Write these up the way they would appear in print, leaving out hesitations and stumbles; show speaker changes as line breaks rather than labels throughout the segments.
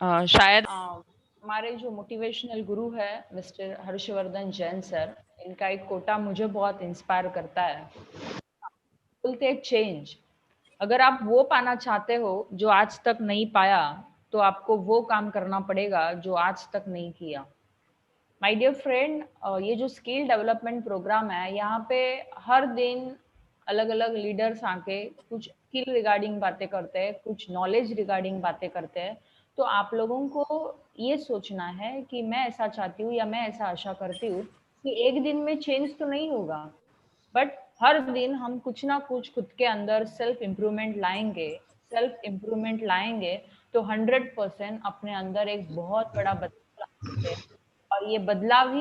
शायद हमारे जो मोटिवेशनल गुरु है मिस्टर हर्षवर्धन जैन सर, इनका एक कोटा मुझे बहुत इंस्पायर करता है। बोलते हैं चेंज, अगर आप वो पाना चाहते हो जो आज तक नहीं पाया, तो आपको वो काम करना पड़ेगा जो आज तक नहीं किया। माय डियर फ्रेंड, ये जो स्किल डेवलपमेंट प्रोग्राम है, यहाँ पे हर दिन अलग अलग लीडर्स आके कुछ स्किल रिगार्डिंग बातें करते हैं, कुछ नॉलेज रिगार्डिंग बातें करते हैं। तो आप लोगों को ये सोचना है कि मैं ऐसा चाहती हूँ या मैं ऐसा आशा करती हूँ कि एक दिन में चेंज तो नहीं होगा, बट हर दिन हम कुछ ना कुछ खुद के अंदर सेल्फ इम्प्रूवमेंट लाएंगे तो 100% अपने अंदर एक बहुत बड़ा बदलाव ला सकते हैं। और ये बदलाव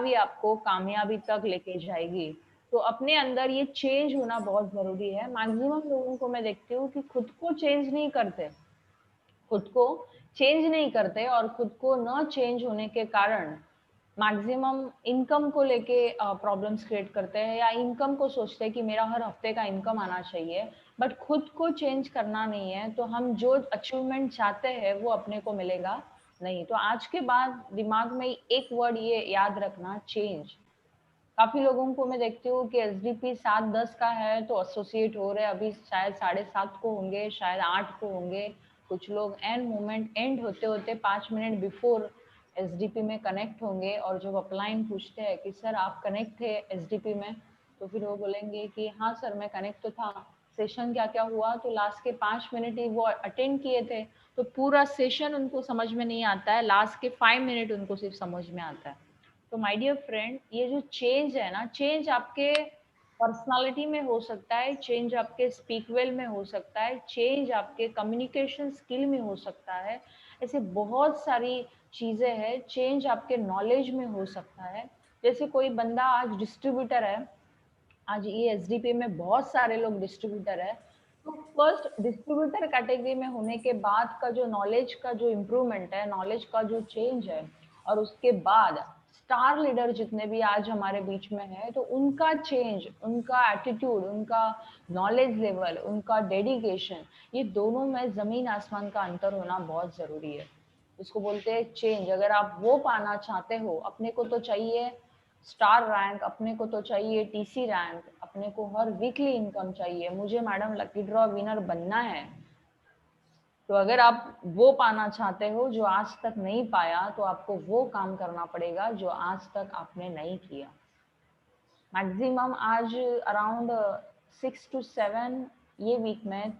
ही आपको कामयाबी तक लेके जाएगी। तो अपने अंदर ये चेंज होना बहुत ज़रूरी है। मैक्सिमम लोगों को मैं देखती हूँ कि खुद को चेंज नहीं करते और खुद को न चेंज होने के कारण मैक्सिमम इनकम को लेके प्रॉब्लम्स क्रिएट करते हैं, या इनकम को सोचते हैं कि मेरा हर हफ्ते का इनकम आना चाहिए, बट खुद को चेंज करना नहीं है, तो हम जो अचीवमेंट चाहते हैं वो अपने को मिलेगा नहीं। तो आज के बाद दिमाग में एक वर्ड ये याद रखना, चेंज। काफी लोगों को मैं देखती हूँ कि एसडीपी 7-10 का है तो एसोसिएट हो रहे हैं, अभी शायद 7:30 को होंगे, शायद 8 को होंगे। कुछ लोग एंड होते होते 5 मिनट बिफोर एसडीपी में कनेक्ट होंगे, और जब अपलाइन पूछते हैं कि सर आप कनेक्ट थे एसडीपी में, तो फिर वो बोलेंगे कि हाँ सर मैं कनेक्ट तो था, सेशन क्या क्या हुआ, तो लास्ट के 5 मिनट ही वो अटेंड किए थे। तो पूरा सेशन उनको समझ में नहीं आता है, लास्ट के 5 मिनट उनको सिर्फ समझ में आता है। तो माय डियर फ्रेंड, ये जो चेंज है ना, चेंज आपके पर्सनालिटी में हो सकता है, चेंज आपके स्पीक वेल में हो सकता है, चेंज आपके कम्युनिकेशन स्किल में हो सकता है। ऐसे बहुत सारी चीजें हैं। चेंज आपके नॉलेज में हो सकता है। जैसे कोई बंदा आज डिस्ट्रीब्यूटर है, आज ये एसडीपी में बहुत सारे लोग डिस्ट्रीब्यूटर है, तो फर्स्ट डिस्ट्रीब्यूटर कैटेगरी में होने के बाद का जो नॉलेज का जो इम्प्रूवमेंट है, नॉलेज का जो चेंज है, और उसके बाद स्टार लीडर जितने भी आज हमारे बीच में है, तो उनका चेंज, उनका एटीट्यूड, उनका नॉलेज लेवल, उनका डेडिकेशन, ये दोनों में जमीन आसमान का अंतर होना बहुत जरूरी है। इसको बोलते हैं चेंज। अगर आप वो पाना चाहते हो, अपने को तो चाहिए स्टार रैंक, अपने को तो चाहिए टीसी रैंक, अपने को हर वीकली इनकम चाहिए, मुझे मैडम लकी ड्रॉ विनर बनना है। तो अगर आप वो पाना चाहते हो जो आज तक नहीं पाया, तो आपको वो काम करना पड़ेगा जो आज तक आपने नहीं किया। मैक्सिमम आज अराउंड 6 to 7 ये वीक में,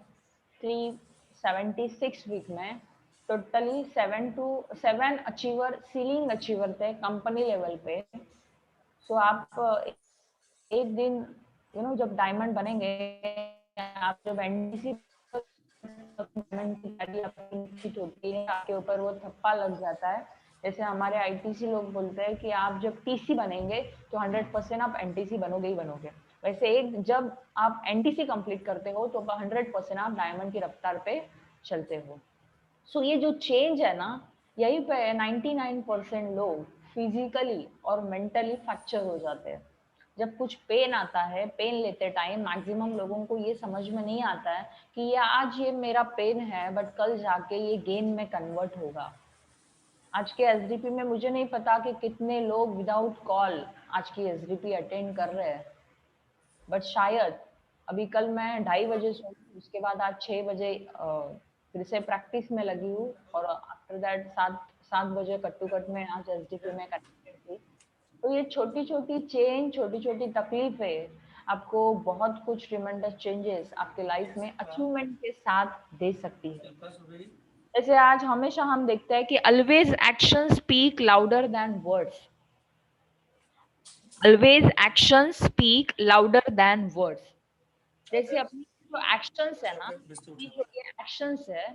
376 वीक में टोटली 7 अचीवर, सीलिंग अचीवर थे कंपनी लेवल पे। सो आप एक दिन जब डायमंड बनेंगे, आप जब एनडीसी डायमंड की गाड़ी आपकी सीट होती है, आपके ऊपर वो थप्पा लग जाता है। जैसे हमारे आईटीसी लोग बोलते हैं कि आप जब टीसी बनेंगे तो 100% आप एनटीसी बनोगे ही बनोगे। वैसे एक जब आप एनटीसी कंप्लीट करते हो तो 100% आप डायमंड की रफ्तार पे चलते हो। सो ये जो चेंज है ना, यही पे 99% लोग फिजिकली और मेंटली फ्रैक्चर हो जाते हैं। जब कुछ पेन आता है, पेन लेते टाइम मैक्सिमम लोगों को ये समझ में नहीं आता है कि ये आज ये मेरा पेन है, बट कल जाके ये गेन में कन्वर्ट होगा। आज के एसडीपी में मुझे नहीं पता कि कितने लोग विदाउट कॉल आज की एसडीपी अटेंड कर रहे हैं, बट शायद अभी कल मैं 2:30 बजे सोई, उसके बाद आज 6 बजे फिर से प्रैक्टिस में लगी हूँ, और आफ्टर दैट 7 बजे कट टू कट में आज एसडीपी में कनेक्टेड थी। तो ये छोटी छोटी चेंज, छोटी छोटी तकलीफें आपको बहुत कुछ ट्रिमेंडस चेंजेस आपके लाइफ में अचीवमेंट के साथ दे सकती है। जैसे आज हमेशा हम देखते हैं कि always action speak louder than words, always action speak louder than words. जैसे अपनी जो एक्शंस है ना, अपनी जो ये एक्शंस है,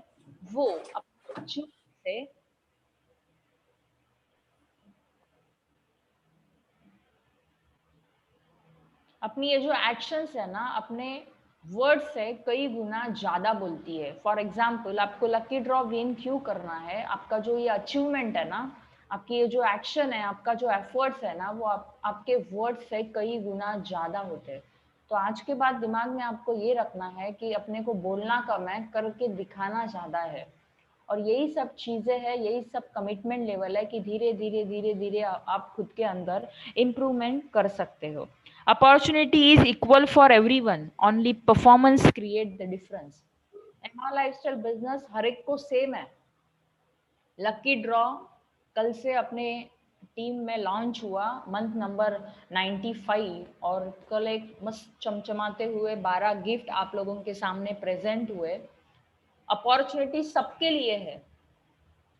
वो अपने अचीवमेंट से, अपनी ये जो एक्शंस है ना, अपने वर्ड से कई गुना ज्यादा बोलती है। फॉर एग्जाम्पल, आपको लकी ड्रॉ गेन क्यों करना है, आपका जो ये अचीवमेंट है ना, आपकी ये जो एक्शन है, आपका जो एफर्ट्स है ना, वो आपके वर्ड से कई गुना ज्यादा होते हैं। तो आज के बाद दिमाग में आपको ये रखना है कि अपने को बोलना कम है, करके दिखाना ज्यादा है। और यही सब चीजें हैं, यही सब कमिटमेंट लेवल है कि धीरे धीरे धीरे धीरे आप खुद के अंदर इम्प्रूवमेंट कर सकते हो। Opportunity is equal for everyone, only performance create the difference. MR lifestyle business हर एक को सेम है। लकी ड्रॉ कल से अपने टीम में लॉन्च हुआ, मंथ नंबर 95, और कल एक मस्त चमचमाते हुए 12 गिफ्ट आप लोगों के सामने प्रेजेंट हुए। अपॉर्चुनिटी सबके लिए है,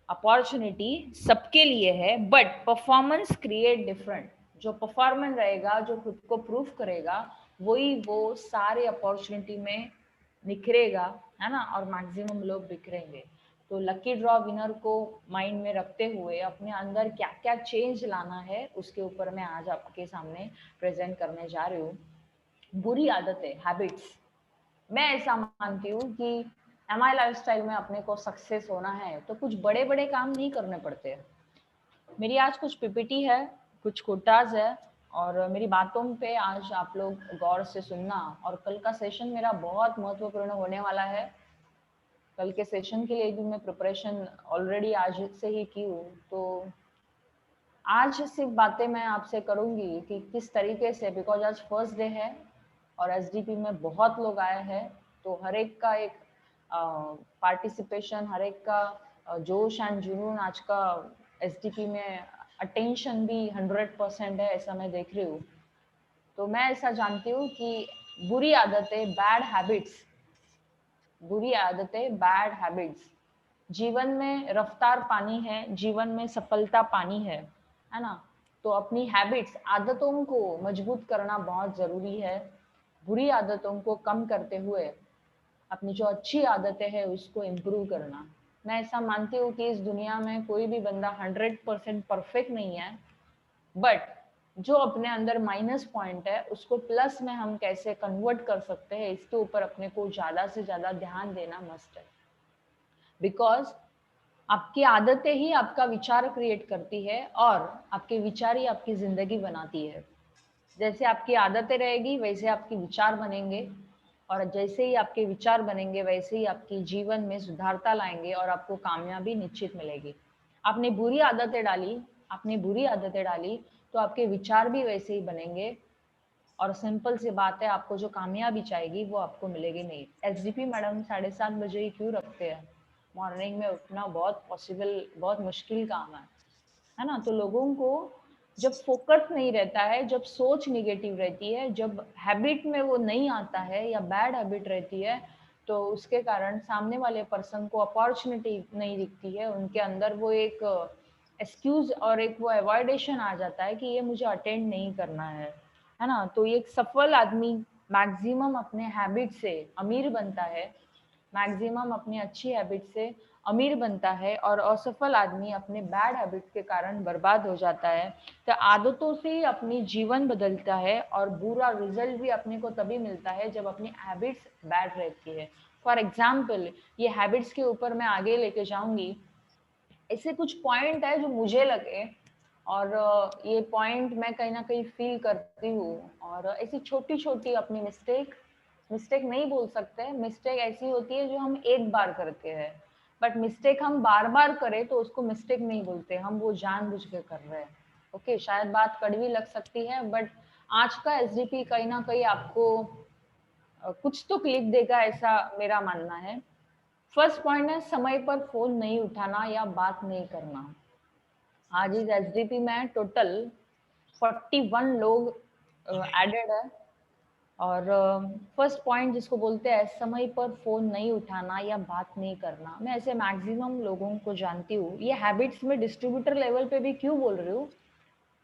अपॉर्चुनिटी सबके लिए है, बट परफॉर्मेंस क्रिएट डिफरेंट। जो परफॉर्मेंस रहेगा, जो खुद को प्रूफ करेगा, वही वो सारे अपॉर्चुनिटी में निखरेगा, है ना, और मैक्सिमम लोग बिखरेंगे। तो लकी ड्रॉ विनर को माइंड में रखते हुए अपने अंदर क्या क्या चेंज लाना है, उसके ऊपर मैं आज आपके सामने प्रेजेंट करने जा रही हूँ। बुरी आदतें, हैबिट्स। मैं ऐसा मानती हूँ कि एमआई लाइफस्टाइल में अपने को सक्सेस होना है तो कुछ बड़े बड़े काम नहीं करने पड़ते। मेरी आज कुछ पीपीटी है, कुछ कोटाज है, और मेरी बातों पे आज आप लोग गौर से सुनना। और कल का सेशन मेरा बहुत महत्वपूर्ण होने वाला है। कल के सेशन के लिए भी मैं प्रिपरेशन ऑलरेडी आज से ही की हूँ। तो आज सिर्फ बातें मैं आपसे करूंगी कि किस तरीके से, बिकॉज आज फर्स्ट डे है और एसडीपी में बहुत लोग आए हैं, तो हर एक का एक पार्टिसिपेशन, हर एक का जोश एंड जुनून आज का एसडीपी में, अटेंशन भी 100% है, ऐसा मैं देख रही हूँ। तो मैं ऐसा जानती हूँ कि बुरी आदतें, बैड हैबिट्स, बुरी आदतें, बैड हैबिट्स, जीवन में रफ्तार पानी है, जीवन में सफलता पानी है ना। तो अपनी हैबिट्स, आदतों को मजबूत करना बहुत जरूरी है। बुरी आदतों को कम करते हुए अपनी जो अच्छी आदतें हैं उसको इम्प्रूव करना। मैं ऐसा मानती हूँ कि इस दुनिया में कोई भी बंदा 100% परफेक्ट नहीं है, बट जो अपने अंदर माइनस पॉइंट है उसको प्लस में हम कैसे कन्वर्ट कर सकते हैं, इसके ऊपर अपने को ज्यादा से ज्यादा ध्यान देना मस्ट है। बिकॉज आपकी आदतें ही आपका विचार क्रिएट करती है और आपके विचार ही आपकी जिंदगी बनाती है। जैसे आपकी आदतें रहेगी वैसे आपके विचार बनेंगे, और जैसे ही आपके विचार बनेंगे वैसे ही आपके जीवन में सुधारता लाएंगे और आपको कामयाबी निश्चित मिलेगी। आपने बुरी आदतें डाली, आपने बुरी आदतें डाली तो आपके विचार भी वैसे ही बनेंगे, और सिंपल सी बात है, आपको जो कामयाबी चाहिए वो आपको मिलेगी नहीं। एसडीपी मैडम 7:30 बजे ही क्यों रखते हैं? मॉर्निंग में उठना बहुत पॉसिबल, बहुत मुश्किल काम है ना। तो लोगों को जब फोकस नहीं रहता है, जब सोच निगेटिव रहती है, जब हैबिट में वो नहीं आता है या बैड हैबिट रहती है, तो उसके कारण सामने वाले पर्सन को अपॉर्चुनिटी नहीं दिखती है। उनके अंदर वो एक एक्सक्यूज और एक वो अवॉइडेशन आ जाता है कि ये मुझे अटेंड नहीं करना है ना। तो एक सफल आदमी मैक्सिमम अपने हैबिट से अमीर बनता है, मैक्सिमम अपनी अच्छी हैबिट से अमीर बनता है, और असफल आदमी अपने बैड हैबिट के कारण बर्बाद हो जाता है। तो आदतों से ही अपनी जीवन बदलता है, और बुरा रिजल्ट भी अपने को तभी मिलता है जब अपनी हैबिट्स बैड रहती है। फॉर एग्जाम्पल, ये हैबिट्स के ऊपर मैं आगे लेके जाऊंगी। ऐसे कुछ पॉइंट है जो मुझे लगे, और ये पॉइंट मैं कहीं ना कहीं फील करती हूँ। और ऐसी छोटी छोटी अपनी मिस्टेक, मिस्टेक नहीं बोल सकते, मिस्टेक ऐसी होती है जो हम एक बार करते हैं, बट मिस्टेक हम बार बार करें तो उसको मिस्टेक नहीं बोलते, हम वो जानबूझ के कर रहे हैं। ओके, शायद बात कड़वी लग सकती है, बट आज का एसडीपी कहीं ना कहीं आपको कुछ तो क्लिक देगा, ऐसा मेरा मानना है। फर्स्ट पॉइंट है, समय पर फोन नहीं उठाना या बात नहीं करना। आज इस एसडीपी में टोटल 41 लोग एडेड है। और फर्स्ट पॉइंट जिसको बोलते हैं समय पर फोन नहीं उठाना या बात नहीं करना, मैं ऐसे मैक्सिमम लोगों को जानती हूँ। ये हैबिट्स में डिस्ट्रीब्यूटर लेवल पे भी क्यों बोल रही हूँ,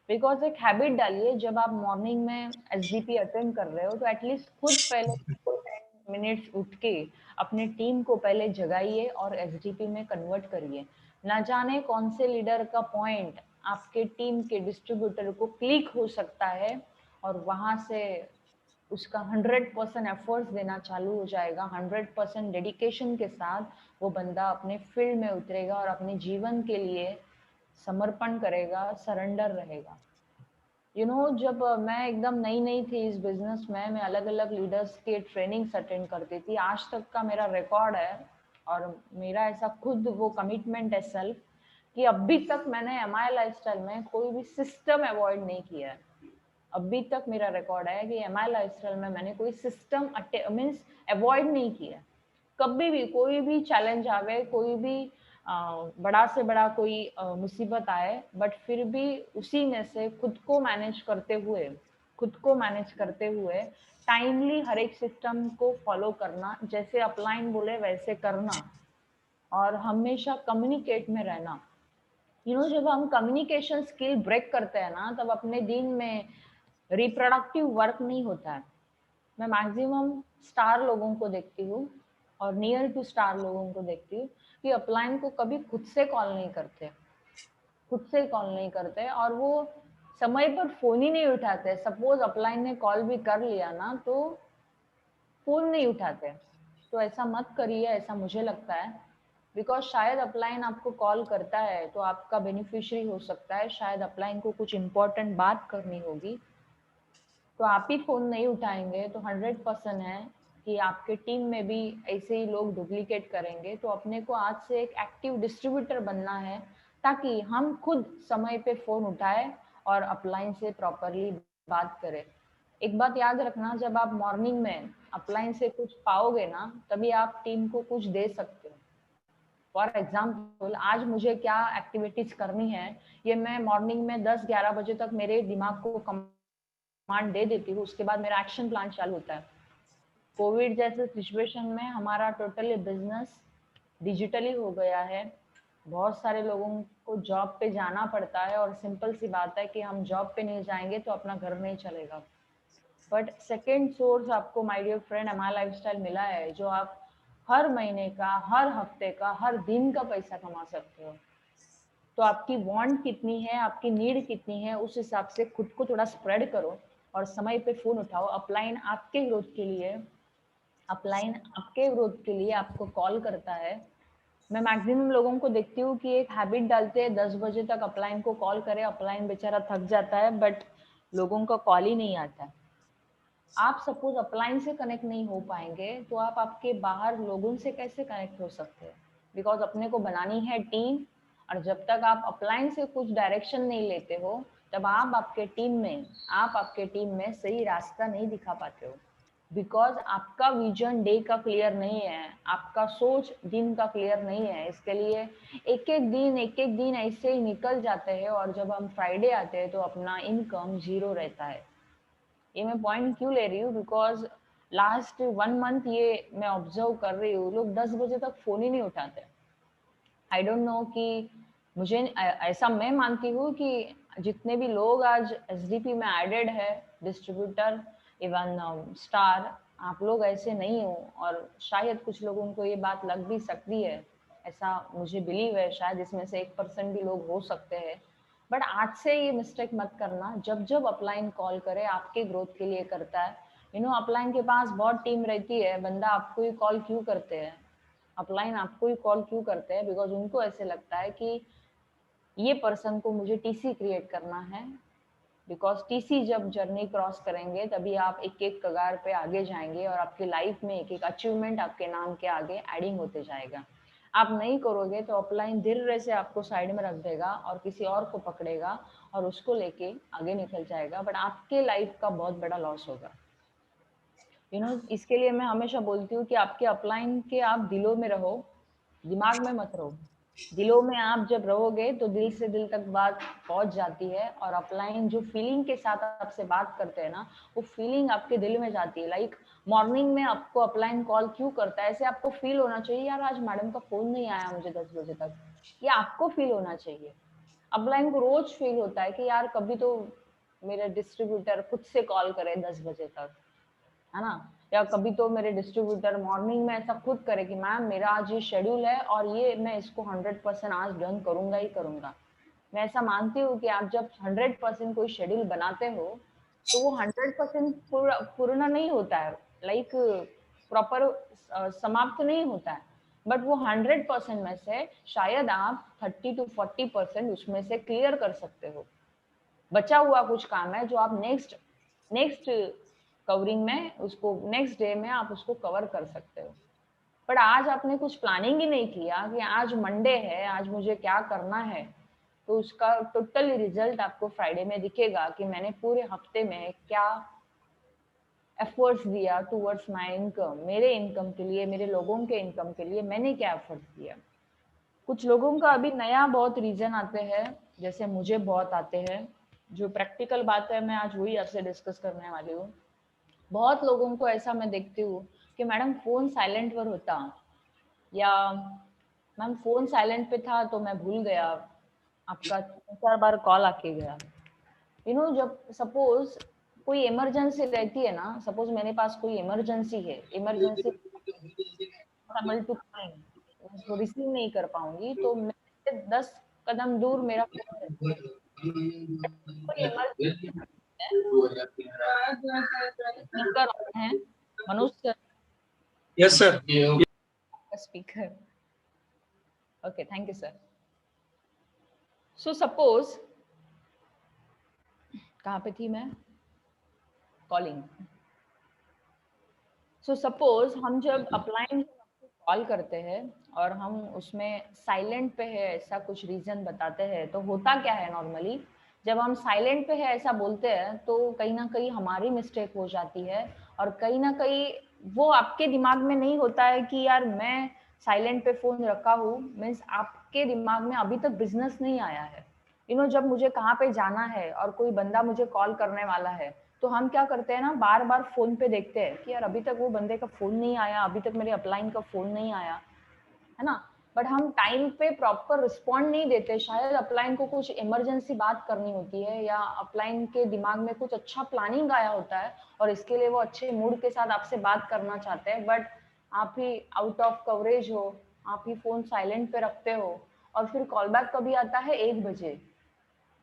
बिकॉज एक हैबिट डालिए, जब आप मॉर्निंग में एसडीपी अटेंड कर रहे हो तो एटलीस्ट खुद पहले 10 मिनट्स उठ के अपने टीम को पहले जगाइए और एसडीपी में कन्वर्ट करिए। ना जाने कौन से लीडर का पॉइंट आपके टीम के डिस्ट्रीब्यूटर को क्लिक हो सकता है, और वहां से उसका 100% एफर्ट्स देना चालू हो जाएगा। 100% डेडिकेशन के साथ वो बंदा अपने फील्ड में उतरेगा और अपने जीवन के लिए समर्पण करेगा, सरेंडर रहेगा। जब मैं एकदम नई नई थी इस बिजनेस में, मैं अलग अलग लीडर्स के ट्रेनिंग्स अटेंड करती थी। आज तक का मेरा रिकॉर्ड है और मेरा ऐसा खुद वो कमिटमेंट है सेल्फ कि अभी तक मैंने एमआई लाइफस्टाइल में कोई भी सिस्टम अवॉइड नहीं किया है। अभी तक मेरा रिकॉर्ड है कि एमआई लाइफस्टाइल में मैंने कोई सिस्टम मीन्स अवॉइड नहीं किया। कभी भी कोई भी चैलेंज आवे, कोई भी बड़ा से बड़ा कोई मुसीबत आए, बट फिर भी उसी में से खुद को मैनेज करते हुए टाइमली हर एक सिस्टम को फॉलो करना, जैसे अपलाइन बोले वैसे करना, और हमेशा कम्युनिकेट में रहना। जब हम कम्युनिकेशन स्किल ब्रेक करते हैं ना, तब अपने दिन में रिप्रोडक्टिव वर्क नहीं होता है। मैं मैक्सिमम स्टार लोगों को देखती हूँ और नियर टू स्टार लोगों को देखती हूँ कि अपलाइन को कभी खुद से कॉल नहीं करते और वो समय पर फोन ही नहीं उठाते। सपोज अपलाइन ने कॉल भी कर लिया ना, तो फोन नहीं उठाते। तो ऐसा मत करिए, ऐसा मुझे लगता है। बिकॉज शायद अपलाइन आपको कॉल करता है तो आपका बेनिफिशियरी हो सकता है, शायद अपलाइन को कुछ इंपॉर्टेंट बात करनी होगी, तो आप ही फोन नहीं उठाएंगे, तो 100% है कि आपके टीम में भी ऐसे ही लोग डुप्लीकेट करेंगे। तो अपने को आज से एक एक्टिव डिस्ट्रीब्यूटर बनना है, ताकि हम खुद समय पे फोन उठाए और अपलाइन से प्रॉपरली बात करें। एक बात याद रखना, जब आप मॉर्निंग में अपलाइन से कुछ पाओगे ना, तभी आप टीम को कुछ दे सकते हो। फॉर एग्जाम्पल, आज मुझे क्या एक्टिविटीज करनी है, ये मैं मॉर्निंग में 10-11 बजे तक मेरे दिमाग को कमांड दे देती हूँ, उसके बाद मेरा एक्शन प्लान चालू होता है। कोविड जैसे सिचुएशन में हमारा टोटली बिजनेस डिजिटली हो गया है। बहुत सारे लोगों को जॉब पे जाना पड़ता है, और सिंपल सी बात है कि हम जॉब पे नहीं जाएंगे तो अपना घर नहीं चलेगा। बट सेकेंड सोर्स आपको my dear friend MI lifestyle मिला है, जो आप हर महीने का, हर हफ्ते का, हर दिन का पैसा कमा सकते हो। तो आपकी वांट कितनी है, आपकी नीड कितनी है, उस हिसाब से खुद को थोड़ा स्प्रेड करो और समय पे फोन उठाओ। अपलाइन आपके ग्रोथ के लिए आपको कॉल करता है। मैं मैक्सिमम लोगों को देखती हूँ कि एक हैबिट डालते हैं 10 बजे तक अपलाइन को कॉल करे, अपलाइन बेचारा थक जाता है, बट लोगों का कॉल ही नहीं आता। आप सपोज अपलाइन से कनेक्ट नहीं हो पाएंगे, तो आप आपके बाहर लोगों से कैसे कनेक्ट हो सकते हैं? बिकॉज अपने को बनानी है टीम, और जब तक आप अपलाइन से कुछ डायरेक्शन नहीं लेते हो, तब आप आपके टीम में सही रास्ता नहीं दिखा पाते हो। बिकॉज आपका विजन डे का क्लियर नहीं है, आपका सोच दिन का क्लियर नहीं है। इसके लिए एक एक दिन ऐसे ही निकल जाते हैं, और जब हम फ्राइडे आते हैं तो अपना इनकम जीरो रहता है। ये मैं पॉइंट क्यों ले रही हूँ, बिकॉज लास्ट 1 मंथ ये मैं ऑब्जर्व कर रही हूँ, लोग 10 बजे तक फोन ही नहीं उठाते। आई डोंट नो कि मुझे ऐसा मैं मानती हूँ कि जितने भी लोग आज एसडीपी में एडेड है, डिस्ट्रीब्यूटर, इवन स्टार, आप लोग ऐसे नहीं हो। और शायद कुछ लोगों को ये बात लग भी सकती है, ऐसा मुझे बिलीव है, शायद इसमें से 1% भी लोग हो सकते हैं। बट आज से ये मिस्टेक मत करना, जब जब अपलाइन कॉल करे आपके ग्रोथ के लिए करता है। अपलाइन के पास बहुत टीम रहती है, बंदा आपको ही कॉल क्यों करते हैं, अपलाइन आपको ही कॉल क्यों करते हैं? बिकॉज उनको ऐसे लगता है कि ये पर्सन को मुझे टीसी क्रिएट करना है। बिकॉज टीसी जब जर्नी क्रॉस करेंगे, तभी आप एक एक कगार पे आगे जाएंगे, और आपकी लाइफ में एक एक अचीवमेंट आपके नाम के आगे एडिंग होते जाएगा। आप नहीं करोगे तो अपलाइन धीरे से आपको साइड में रख देगा और किसी और को पकड़ेगा और उसको लेके आगे निकल जाएगा, बट आपके लाइफ का बहुत बड़ा लॉस होगा। इसके लिए मैं हमेशा बोलती हूँ कि आपके अपलाइन के आप दिलों में रहो, दिमाग में मत रहो। दिलों में आप जब रहोगे तो दिल से दिल तक बात पहुंच जाती है, और अपलाइन जो फीलिंग के साथ आपसे बात करते हैं ना, वो फीलिंग आपके दिल में जाती है। लाइक मॉर्निंग में आपको अपलाइन कॉल क्यों करता है, ऐसे आपको फील होना चाहिए, यार आज मैडम का फोन नहीं आया मुझे 10 बजे तक। ये आपको फील होना चाहिए। अपलाइन को रोज फील होता है कि यार कभी तो मेरे डिस्ट्रीब्यूटर खुद से कॉल करे 10 बजे तक, है ना? या कभी तो मेरे डिस्ट्रीब्यूटर मॉर्निंग में ऐसा खुद करे कि मैम मेरा आज ये शेड्यूल है और ये मैं इसको 100% आज डन करूंगा ही करूंगा। मैं ऐसा मानती हूँ कि आप जब 100% कोई शेड्यूल बनाते हो, तो वो 100% पूर्ण नहीं होता है, लाइक प्रॉपर समाप्त नहीं होता है। बट वो 100% में से शायद आप 30 to 40% उसमें से क्लियर कर सकते हो। बचा हुआ कुछ काम है जो आप नेक्स्ट नेक्स्ट कवरिंग में उसको, नेक्स्ट डे में आप उसको कवर कर सकते हो। बट आज आपने कुछ प्लानिंग ही नहीं किया कि आज मंडे है, आज मुझे क्या करना है, तो उसका टोटल रिजल्ट आपको फ्राइडे में दिखेगा कि मैंने पूरे हफ्ते में क्या एफर्ट्स दिया टूवर्ड्स माय इनकम, मेरे इनकम के लिए, मेरे लोगों के इनकम के लिए मैंने क्या एफर्ट्स दिया। कुछ लोगों का अभी नया बहुत रीजन आते हैं, जैसे मुझे बहुत आते हैं। जो प्रैक्टिकल बात है मैं आज वही आपसे डिस्कस करने वाली हूँ। बहुत लोगों को ऐसा मैं देखती हूँ कि मैडम फोन साइलेंट पर होता, या मैम फोन साइलेंट पे था तो मैं भूल गया, आपका 4 बार कॉल आके गया। जब सपोज कोई इमरजेंसी रहती है ना, सपोज मेरे पास कोई इमरजेंसी है, इमरजेंसी टू मैं उसको रिसीव नहीं कर पाऊंगी, तो मेरे 10 कदम दूर मेरा फोन रहता है। कोई इमरजेंसी है, स्पीकर ऑन है, Manoj sir.
Yes sir.
Speaker, okay, thank you sir. So suppose, कहाँ पे थी मैं, कॉलिंग। सो सपोज हम जब अप्लायंस कॉल करते हैं और हम उसमें साइलेंट पे है ऐसा कुछ रीजन बताते हैं, तो होता क्या है नॉर्मली, जब हम साइलेंट पे है ऐसा बोलते हैं तो कहीं ना कहीं हमारी मिस्टेक हो जाती है, और कहीं ना कहीं वो आपके दिमाग में नहीं होता है कि यार मैं साइलेंट पे फोन रखा हूँ, मीन्स आपके दिमाग में अभी तक बिजनेस नहीं आया है। जब मुझे कहाँ पे जाना है और कोई बंदा मुझे कॉल करने वाला है, तो हम क्या करते हैं ना, बार बार फोन पे देखते हैं कि यार अभी तक वो बंदे का फोन नहीं आया, अभी तक मेरे अपलाइन का फोन नहीं आया, है ना। बट हम टाइम पे प्रॉपर रिस्पॉन्ड नहीं देते, शायद अपलाइन को कुछ इमरजेंसी बात करनी होती है, या अपलाइन के दिमाग में कुछ अच्छा प्लानिंग आया होता है और इसके लिए वो अच्छे मूड के साथ आपसे बात करना चाहते हैं, बट आप ही आउट ऑफ कवरेज हो, आप ही फोन साइलेंट पे रखते हो, और फिर कॉल बैक कभी आता है 1 बजे,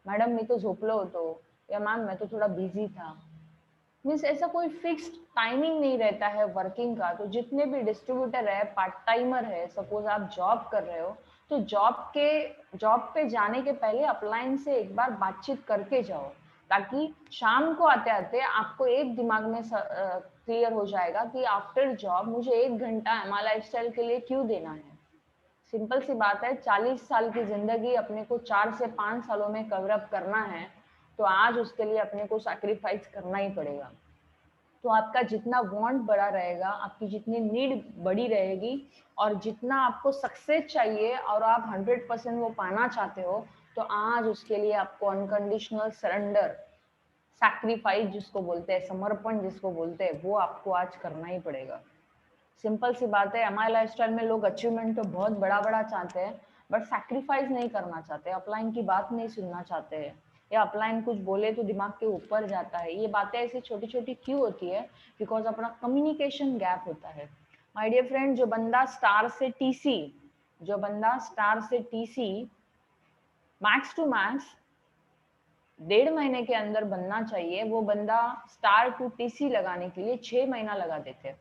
मैडम मैं तो झोपलो होतो, या मैम मैं तो थोड़ा बिजी था। मीन्स ऐसा कोई फिक्स्ड टाइमिंग नहीं रहता है वर्किंग का। तो जितने भी डिस्ट्रीब्यूटर है, पार्ट टाइमर है, सपोज आप जॉब कर रहे हो, तो जॉब पे जाने के पहले अपलाइन से एक बार बातचीत करके जाओ, ताकि शाम को आते आते आपको एक दिमाग में क्लियर हो जाएगा कि आफ्टर जॉब मुझे 1 घंटा एमा लाइफस्टाइल के लिए क्यों देना है। सिंपल सी बात है, 40 साल की जिंदगी अपने को 4 से 5 सालों में कवर अप करना है, तो आज उसके लिए अपने को सैक्रिफाइस करना ही पड़ेगा। तो आपका जितना वांट बड़ा रहेगा, आपकी जितनी नीड बड़ी रहेगी, और जितना आपको सक्सेस चाहिए और आप 100% वो पाना चाहते हो, तो आज उसके लिए आपको अनकंडीशनल सरेंडर, सैक्रिफाइस जिसको बोलते हैं, समर्पण जिसको बोलते हैं, वो आपको आज करना ही पड़ेगा। सिंपल सी बात है, एमआई लाइफस्टाइल में लोग अचीवमेंट तो बहुत बड़ा बड़ा चाहते हैं, बट सैक्रिफाइस नहीं करना चाहते, अपलाइन की बात नहीं सुनना चाहते हैं, या अपलाइन कुछ बोले तो दिमाग के ऊपर जाता है। ये बातें ऐसी छोटी छोटी क्यों होती है? बिकॉज अपना कम्युनिकेशन गैप होता है। माय डियर फ्रेंड, जो बंदा स्टार से टीसी मैक्स टू मैक्स 1.5 महीने के अंदर बनना चाहिए, वो बंदा स्टार टू टीसी लगाने के लिए 6 महीना लगा देते हैं।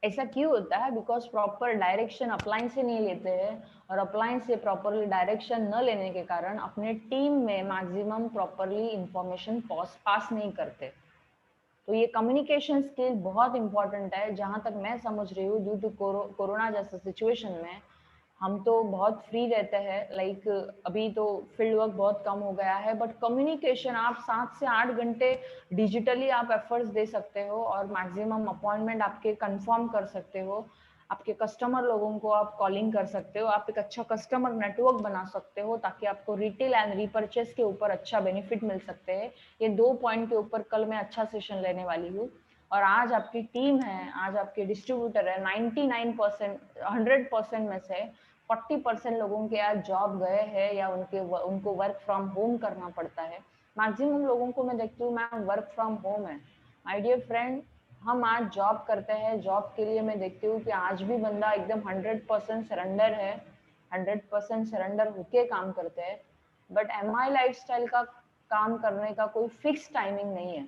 ऐसा क्यों होता है? बिकॉज प्रॉपर डायरेक्शन अपलाइन से नहीं लेते हैं, और अपलाइन से प्रॉपरली डायरेक्शन न लेने के कारण अपने टीम में मैक्सिमम प्रॉपरली इंफॉर्मेशन पास नहीं करते। तो ये कम्युनिकेशन स्किल बहुत इंपॉर्टेंट है। जहां तक मैं समझ रही हूँ, ड्यू टू कोरोना जैसा सिचुएशन में हम तो बहुत फ्री रहते हैं, लाइक अभी तो फील्ड वर्क बहुत कम हो गया है, बट कम्युनिकेशन आप 7 से 8 घंटे डिजिटली आप एफर्ट्स दे सकते हो, और मैक्सिमम अपॉइंटमेंट आपके कंफर्म कर सकते हो, आपके कस्टमर लोगों को आप कॉलिंग कर सकते हो, आप एक अच्छा कस्टमर नेटवर्क बना सकते हो, ताकि आपको रिटेल एंड रीपर्चेस के ऊपर अच्छा बेनिफिट मिल सकते हैं। ये 2 पॉइंट के ऊपर कल मैं अच्छा सेशन लेने वाली हूँ। और आज आपकी टीम है, आज आपके डिस्ट्रीब्यूटर है, 99% 100% में से 40% लोगों के आज जॉब गए हैं, या उनको वर्क फ्रॉम होम करना पड़ता है। मैक्सिमम लोगों को मैं देखती हूँ मैम वर्क फ्रॉम होम है। माय डियर फ्रेंड, हम आज जॉब करते हैं, जॉब के लिए मैं देखती हूँ कि आज भी बंदा एकदम 100% सरेंडर है, 100% सरेंडर होके काम करते हैं, बट एमआई लाइफस्टाइल का काम करने का कोई फिक्स टाइमिंग नहीं है।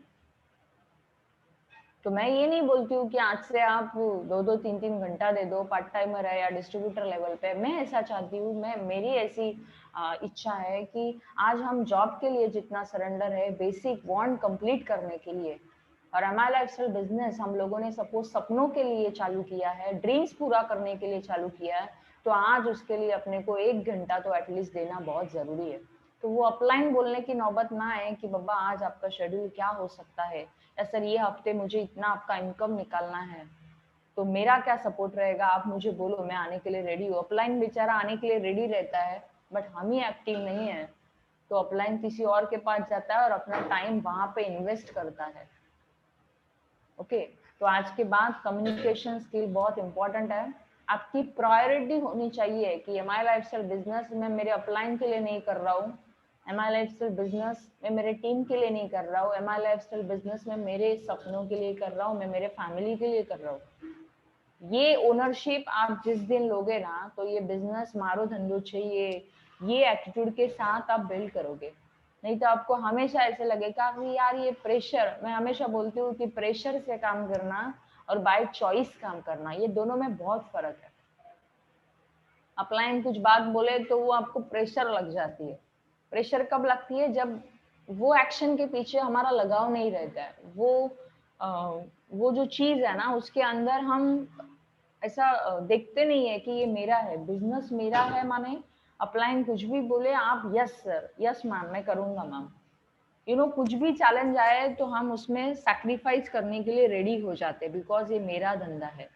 तो मैं ये नहीं बोलती हूँ कि आज से आप 2-2 3-3 घंटा दे दो, पार्ट टाइमर है या डिस्ट्रीब्यूटर लेवल पे, मैं ऐसा चाहती हूँ, मैं मेरी ऐसी इच्छा है कि आज हम जॉब के लिए जितना सरेंडर है, बेसिक वांट कंप्लीट करने के लिए, और एमआई लाइफस्टाइल बिजनेस हम लोगों ने सपोज सपनों के लिए चालू किया है, ड्रीम्स पूरा करने के लिए चालू किया है, तो आज उसके लिए अपने को 1 घंटा तो एटलीस्ट देना बहुत जरूरी है। तो वो अपलाइन बोलने की नौबत ना आए कि बाबा आज आपका शेड्यूल क्या हो सकता है, या सर ये हफ्ते मुझे इतना आपका इनकम निकालना है, तो मेरा क्या सपोर्ट रहेगा, आप मुझे बोलो, मैं आने के लिए रेडी हूँ। अपलाइन बेचारा आने के लिए रेडी रहता है, बट हम ही एक्टिव नहीं है, तो अपलाइन किसी और के पास जाता है और अपना टाइम वहां पे इन्वेस्ट करता है। ओके, तो आज के बाद कम्युनिकेशन स्किल बहुत इंपॉर्टेंट है। आपकी प्रायोरिटी होनी चाहिए कि एमआई लाइफस्टाइल बिजनेस में मेरे अपलाइन के लिए नहीं कर रहा हूँ, एमआई लाइफस्टाइल बिजनेस में मेरे टीम के लिए नहीं कर रहा हूँ, एमआई लाइफस्टाइल बिजनेस में मेरे सपनों के लिए कर रहा हूँ, मैं मेरे फैमिली के लिए कर रहा हूँ। ये ओनरशिप आप जिस दिन लोगे ना, तो ये बिजनेस मारो धंधो चाहिए, ये एटीट्यूड के साथ आप बिल्ड करोगे। नहीं तो आपको हमेशा ऐसे लगेगा कि यार ये प्रेशर, मैं हमेशा बोलती हूँ कि प्रेशर से काम करना और बाय चॉइस काम करना, ये दोनों में बहुत फर्क है। अपलाइन कुछ बात बोले तो वो आपको प्रेशर लग जाती है। प्रेशर कब लगती है, जब वो एक्शन के पीछे हमारा लगाव नहीं रहता है, वो जो चीज है ना उसके अंदर हम ऐसा देखते नहीं है कि ये मेरा है, बिजनेस मेरा है, माने अपलाइन कुछ भी बोले आप यस सर, यस मैम, मैं करूंगा मैम, कुछ भी चैलेंज आए तो हम उसमें सैक्रिफाइस करने के लिए रेडी हो जाते हैं, बिकॉज ये मेरा धंधा है।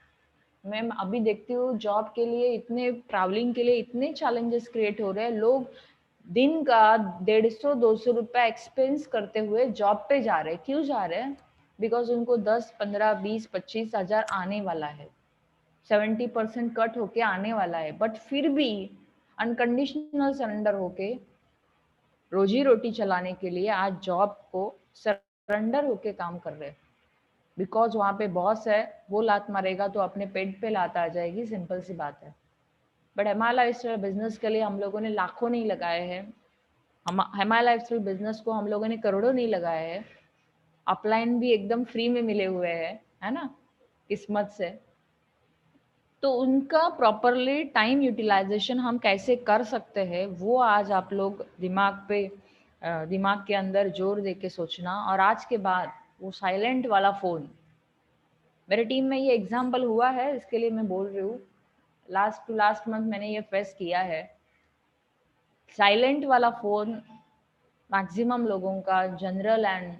मैं अभी देखती हूँ जॉब के लिए इतने, ट्रैवलिंग के लिए इतने चैलेंजेस क्रिएट हो रहे हैं, लोग दिन का 150-200 रुपया एक्सपेंस करते हुए जॉब पे जा रहे हैं। क्यों जा रहे हैं? बिकॉज उनको 10, 15, 20, 25 हजार आने वाला है, 70% कट होके आने वाला है, बट फिर भी अनकंडीशनल सरेंडर होके रोजी रोटी चलाने के लिए आज जॉब को सरेंडर होके काम कर रहे हैं। बिकॉज वहां पे बॉस है, वो लात मारेगा तो अपने पेट पे लात आ जाएगी, सिंपल सी बात है। बट हमारा लाइफस्टाइल बिजनेस के लिए हम लोगों ने लाखों नहीं लगाए हैं, हमारा लाइफस्टाइल बिजनेस को हम लोगों ने करोड़ों नहीं लगाए हैं। अपलाइन भी एकदम फ्री में मिले हुए हैं, है ना, किस्मत से। तो उनका प्रॉपरली टाइम यूटिलाइजेशन हम कैसे कर सकते हैं, वो आज आप लोग दिमाग के अंदर जोर दे के सोचना। और आज के बाद वो साइलेंट वाला फोन, मेरे टीम में ये एग्जाम्पल हुआ है, इसके लिए मैं बोल रही हूँ, लास्ट टू लास्ट मंथ मैंने ये फेस किया है। साइलेंट वाला फोन मैक्सिमम लोगों का जनरल एंड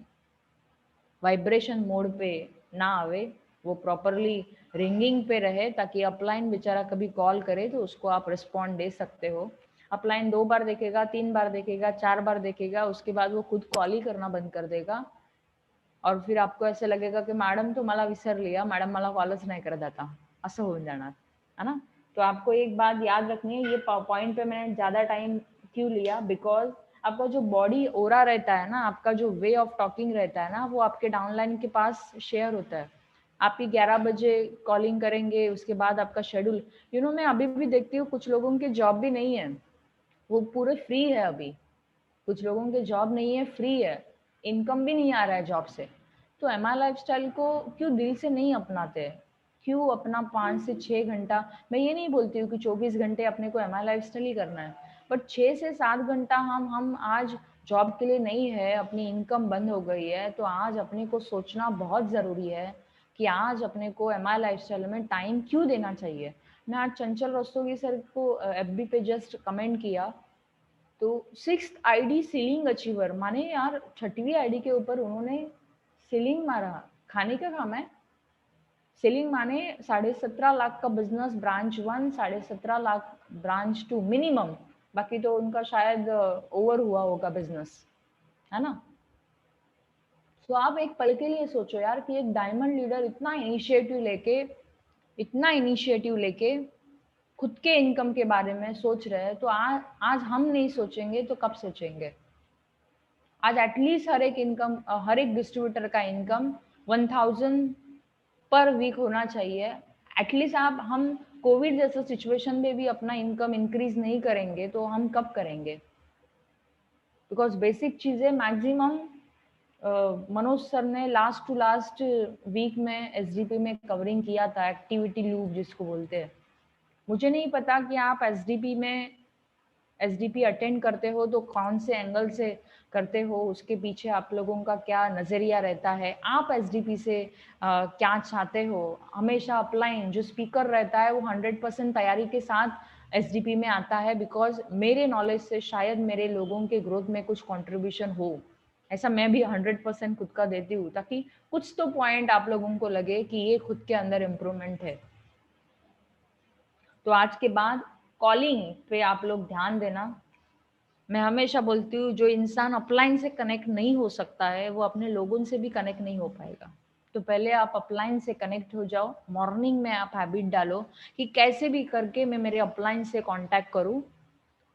वाइब्रेशन मोड पे ना आवे, वो प्रॉपरली रिंगिंग पे रहे, ताकि अपलाइन बेचारा कभी कॉल करे तो उसको आप रिस्पॉन्ड दे सकते हो। अपलाइन 2 बार देखेगा, 3 बार देखेगा, 4 बार देखेगा, उसके बाद वो खुद कॉल ही करना बंद कर देगा। और फिर आपको ऐसे लगेगा की मॅडम तो मला विसरली, मॅडम मला कॉलच नाही करत आता, असं होऊन जाणार है ना। तो आपको एक बात याद रखनी है, ये पॉइंट पे मैंने ज्यादा टाइम क्यों लिया, बिकॉज आपका जो बॉडी ओरा रहता है ना, आपका जो वे ऑफ टॉकिंग रहता है ना, वो आपके डाउनलाइन के पास शेयर होता है। आप ही 11 बजे कॉलिंग करेंगे, उसके बाद आपका शेड्यूल, मैं अभी भी देखती हूँ कुछ लोगों के जॉब भी नहीं है, वो पूरे फ्री है अभी। कुछ लोगों के जॉब नहीं है, फ्री है, इनकम भी नहीं आ रहा है जॉब से। तो एमआई लाइफस्टाइल को क्यों दिल से नहीं अपनाते? क्यों अपना 5 से 6 घंटा, मैं ये नहीं बोलती हूँ कि 24 घंटे अपने को एमआई लाइफस्टाइल ही करना है, बट 6 से 7 घंटा हम आज जॉब के लिए नहीं है, अपनी इनकम बंद हो गई है, तो आज अपने को सोचना बहुत ज़रूरी है कि आज अपने को एमआई लाइफस्टाइल में टाइम क्यों देना चाहिए। मैं आज चंचल रस्तोगी सर को एफबी पे जस्ट कमेंट किया, तो 6th आईडी सीलिंग अचीवर, माने यार 6वीं आईडी के ऊपर उन्होंने सीलिंग मारा। खाने का काम है। सीलिंग माने 17.5 लाख का business, branch 1, 17.5 lakh branch 2 minimum, बाकी तो उनका शायद ओवर हुआ होगा बिजनेस, है ना। तो आप एक पल के लिए सोचो यार कि एक डायमंड लीडर इतना इनिशिएटिव लेके खुद के इनकम के बारे में सोच रहे हैं, तो आज हम नहीं सोचेंगे तो कब सोचेंगे? आज एटलीस्ट हर एक डिस्ट्रीब्यूटर का इनकम 1000 पर वीक होना चाहिए एटलीस्ट। आप हम कोविड जैसा सिचुएशन में भी अपना इनकम इंक्रीज नहीं करेंगे तो हम कब करेंगे? बिकॉज बेसिक चीजें मैक्सिमम मनोज सर ने लास्ट टू लास्ट वीक में एसडीपी में कवरिंग किया था, एक्टिविटी लूप जिसको बोलते हैं। मुझे नहीं पता कि आप एसडीपी में एसडीपी अटेंड करते हो तो कौन से एंगल से करते हो, उसके पीछे आप लोगों का क्या नज़रिया रहता है, आप एसडीपी से क्या चाहते हो। हमेशा अपलाइन जो स्पीकर रहता है वो 100% तैयारी के साथ एसडीपी में आता है, बिकॉज मेरे नॉलेज से शायद मेरे लोगों के ग्रोथ में कुछ कंट्रीब्यूशन हो। ऐसा मैं भी 100% खुद का देती हूँ, ताकि कुछ तो पॉइंट आप लोगों को लगे कि ये खुद के अंदर इम्प्रूवमेंट है। तो आज के बाद कॉलिंग पे आप लोग ध्यान देना। मैं हमेशा बोलती हूँ जो इंसान अपलाइन से कनेक्ट नहीं हो सकता है वो अपने लोगों से भी कनेक्ट नहीं हो पाएगा। तो पहले आप अपलाइन से कनेक्ट हो जाओ। मॉर्निंग में आप हैबिट डालो कि कैसे भी करके मैं मेरे अपलाइन से कांटेक्ट करूँ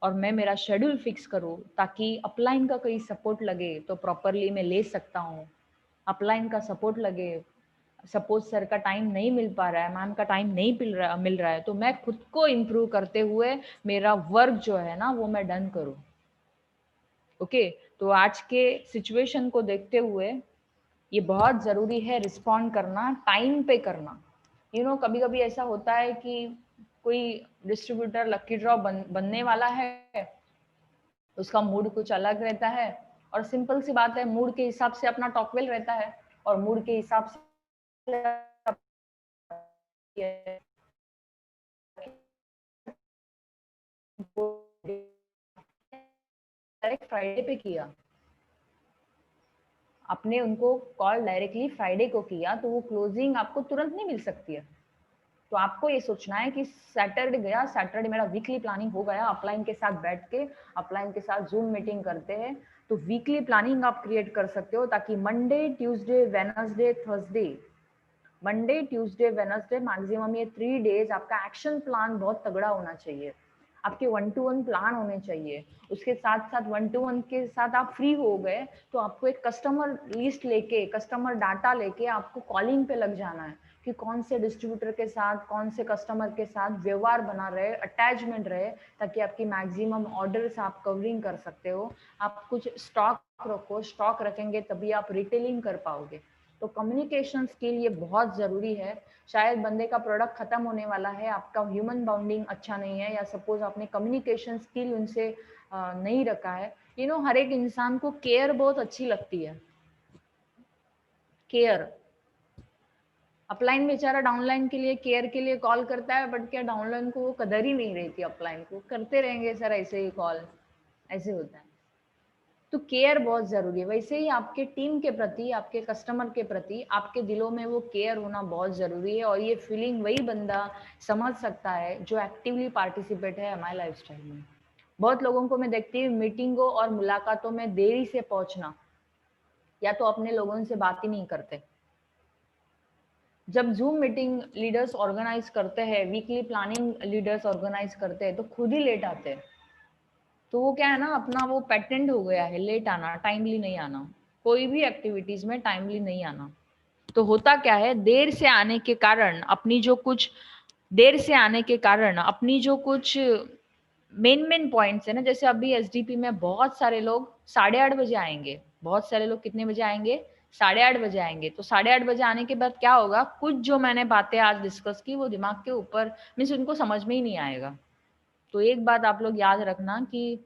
और मैं मेरा शेड्यूल फिक्स करूँ, ताकि अपलाइन का कोई सपोर्ट लगे तो प्रॉपरली मैं ले सकता हूँ। अपलाइन का सपोर्ट लगे, सपोज सर का टाइम नहीं मिल पा रहा है, मैम का टाइम नहीं मिल रहा है, तो मैं खुद को इम्प्रूव करते हुए मेरा वर्क जो है ना वो मैं डन करूँ। ओके, तो आज के सिचुएशन को देखते हुए ये बहुत ज़रूरी है रिस्पॉन्ड करना, टाइम पे करना। कभी कभी ऐसा होता है कि कोई डिस्ट्रीब्यूटर लकी ड्रॉ बनने वाला है, उसका मूड कुछ अलग रहता है, और सिंपल सी बात है, मूड के हिसाब से अपना टॉकवेल रहता है, और मूड के हिसाब से डायरेक्ट फ्राइडे पे किया, आपने उनको कॉल डायरेक्टली फ्राइडे को किया, तो वो क्लोजिंग आपको तुरंत नहीं मिल सकती है। तो आपको ये सोचना है कि सैटरडे गया, सैटरडे मेरा वीकली प्लानिंग हो गया, अपलाइन के साथ बैठ के अपलाइन के साथ जूम मीटिंग करते हैं। तो वीकली प्लानिंग आप क्रिएट कर सकते हो, ताकि Monday Tuesday Wednesday Thursday, Monday Tuesday Wednesday maximum ये 3 डेज आपका एक्शन प्लान बहुत तगड़ा होना चाहिए। आपके 1-to-1 प्लान होने चाहिए। उसके साथ साथ 1-to-1 के साथ आप फ्री हो गए तो आपको एक कस्टमर लिस्ट लेके, कस्टमर डाटा लेके आपको कॉलिंग पे लग जाना है कि कौन से डिस्ट्रीब्यूटर के साथ, कौन से कस्टमर के साथ व्यवहार बना रहे, अटैचमेंट रहे, ताकि आपकी मैक्सिमम ऑर्डर्स आप कवरिंग कर सकते हो। आप कुछ स्टॉक रखो, स्टॉक रखेंगे तभी आप रिटेलिंग कर पाओगे। तो कम्युनिकेशन स्किल ये बहुत ज़रूरी है। शायद बंदे का प्रोडक्ट खत्म होने वाला है, आपका ह्यूमन बाउंडिंग अच्छा नहीं है, या सपोज आपने कम्युनिकेशन स्किल उनसे नहीं रखा है। हर एक इंसान को केयर बहुत अच्छी लगती है। केयर, अपलाइन बेचारा डाउनलाइन के लिए, केयर के लिए कॉल करता है, बट क्या डाउनलाइन को वो कदर ही नहीं रहती, अपलाइन को करते रहेंगे सर ऐसे ही कॉल, ऐसे होता है। तो केयर बहुत जरूरी है। वैसे ही आपके टीम के प्रति, आपके कस्टमर के प्रति, आपके दिलों में वो केयर होना बहुत जरूरी है, और ये फीलिंग वही बंदा समझ सकता है जो एक्टिवली पार्टिसिपेट है हमारे लाइफस्टाइल में। बहुत लोगों को मैं देखती हूँ मीटिंगों और मुलाकातों में देरी से पहुंचना, या तो अपने लोगों से बात ही नहीं करते। जब जूम मीटिंग लीडर्स ऑर्गेनाइज करते हैं, वीकली प्लानिंग लीडर्स ऑर्गेनाइज करते हैं, तो खुद ही लेट आते हैं। तो वो क्या है ना, अपना वो पैटेंट हो गया है लेट आना, टाइमली नहीं आना, कोई भी एक्टिविटीज में टाइमली नहीं आना। तो होता क्या है, देर से आने के कारण अपनी जो कुछ मेन मेन पॉइंट्स है ना, जैसे अभी एसडीपी में बहुत सारे लोग 8:30 बजे आएंगे, बहुत सारे लोग कितने बजे आएंगे, 8:30 बजे आएंगे। तो 8:30 बजे आने के बाद क्या होगा, कुछ जो मैंने बातें आज डिस्कस की वो दिमाग के ऊपर, मीन्स उनको समझ में ही नहीं आएगा। तो एक बात आप लोग याद रखना कि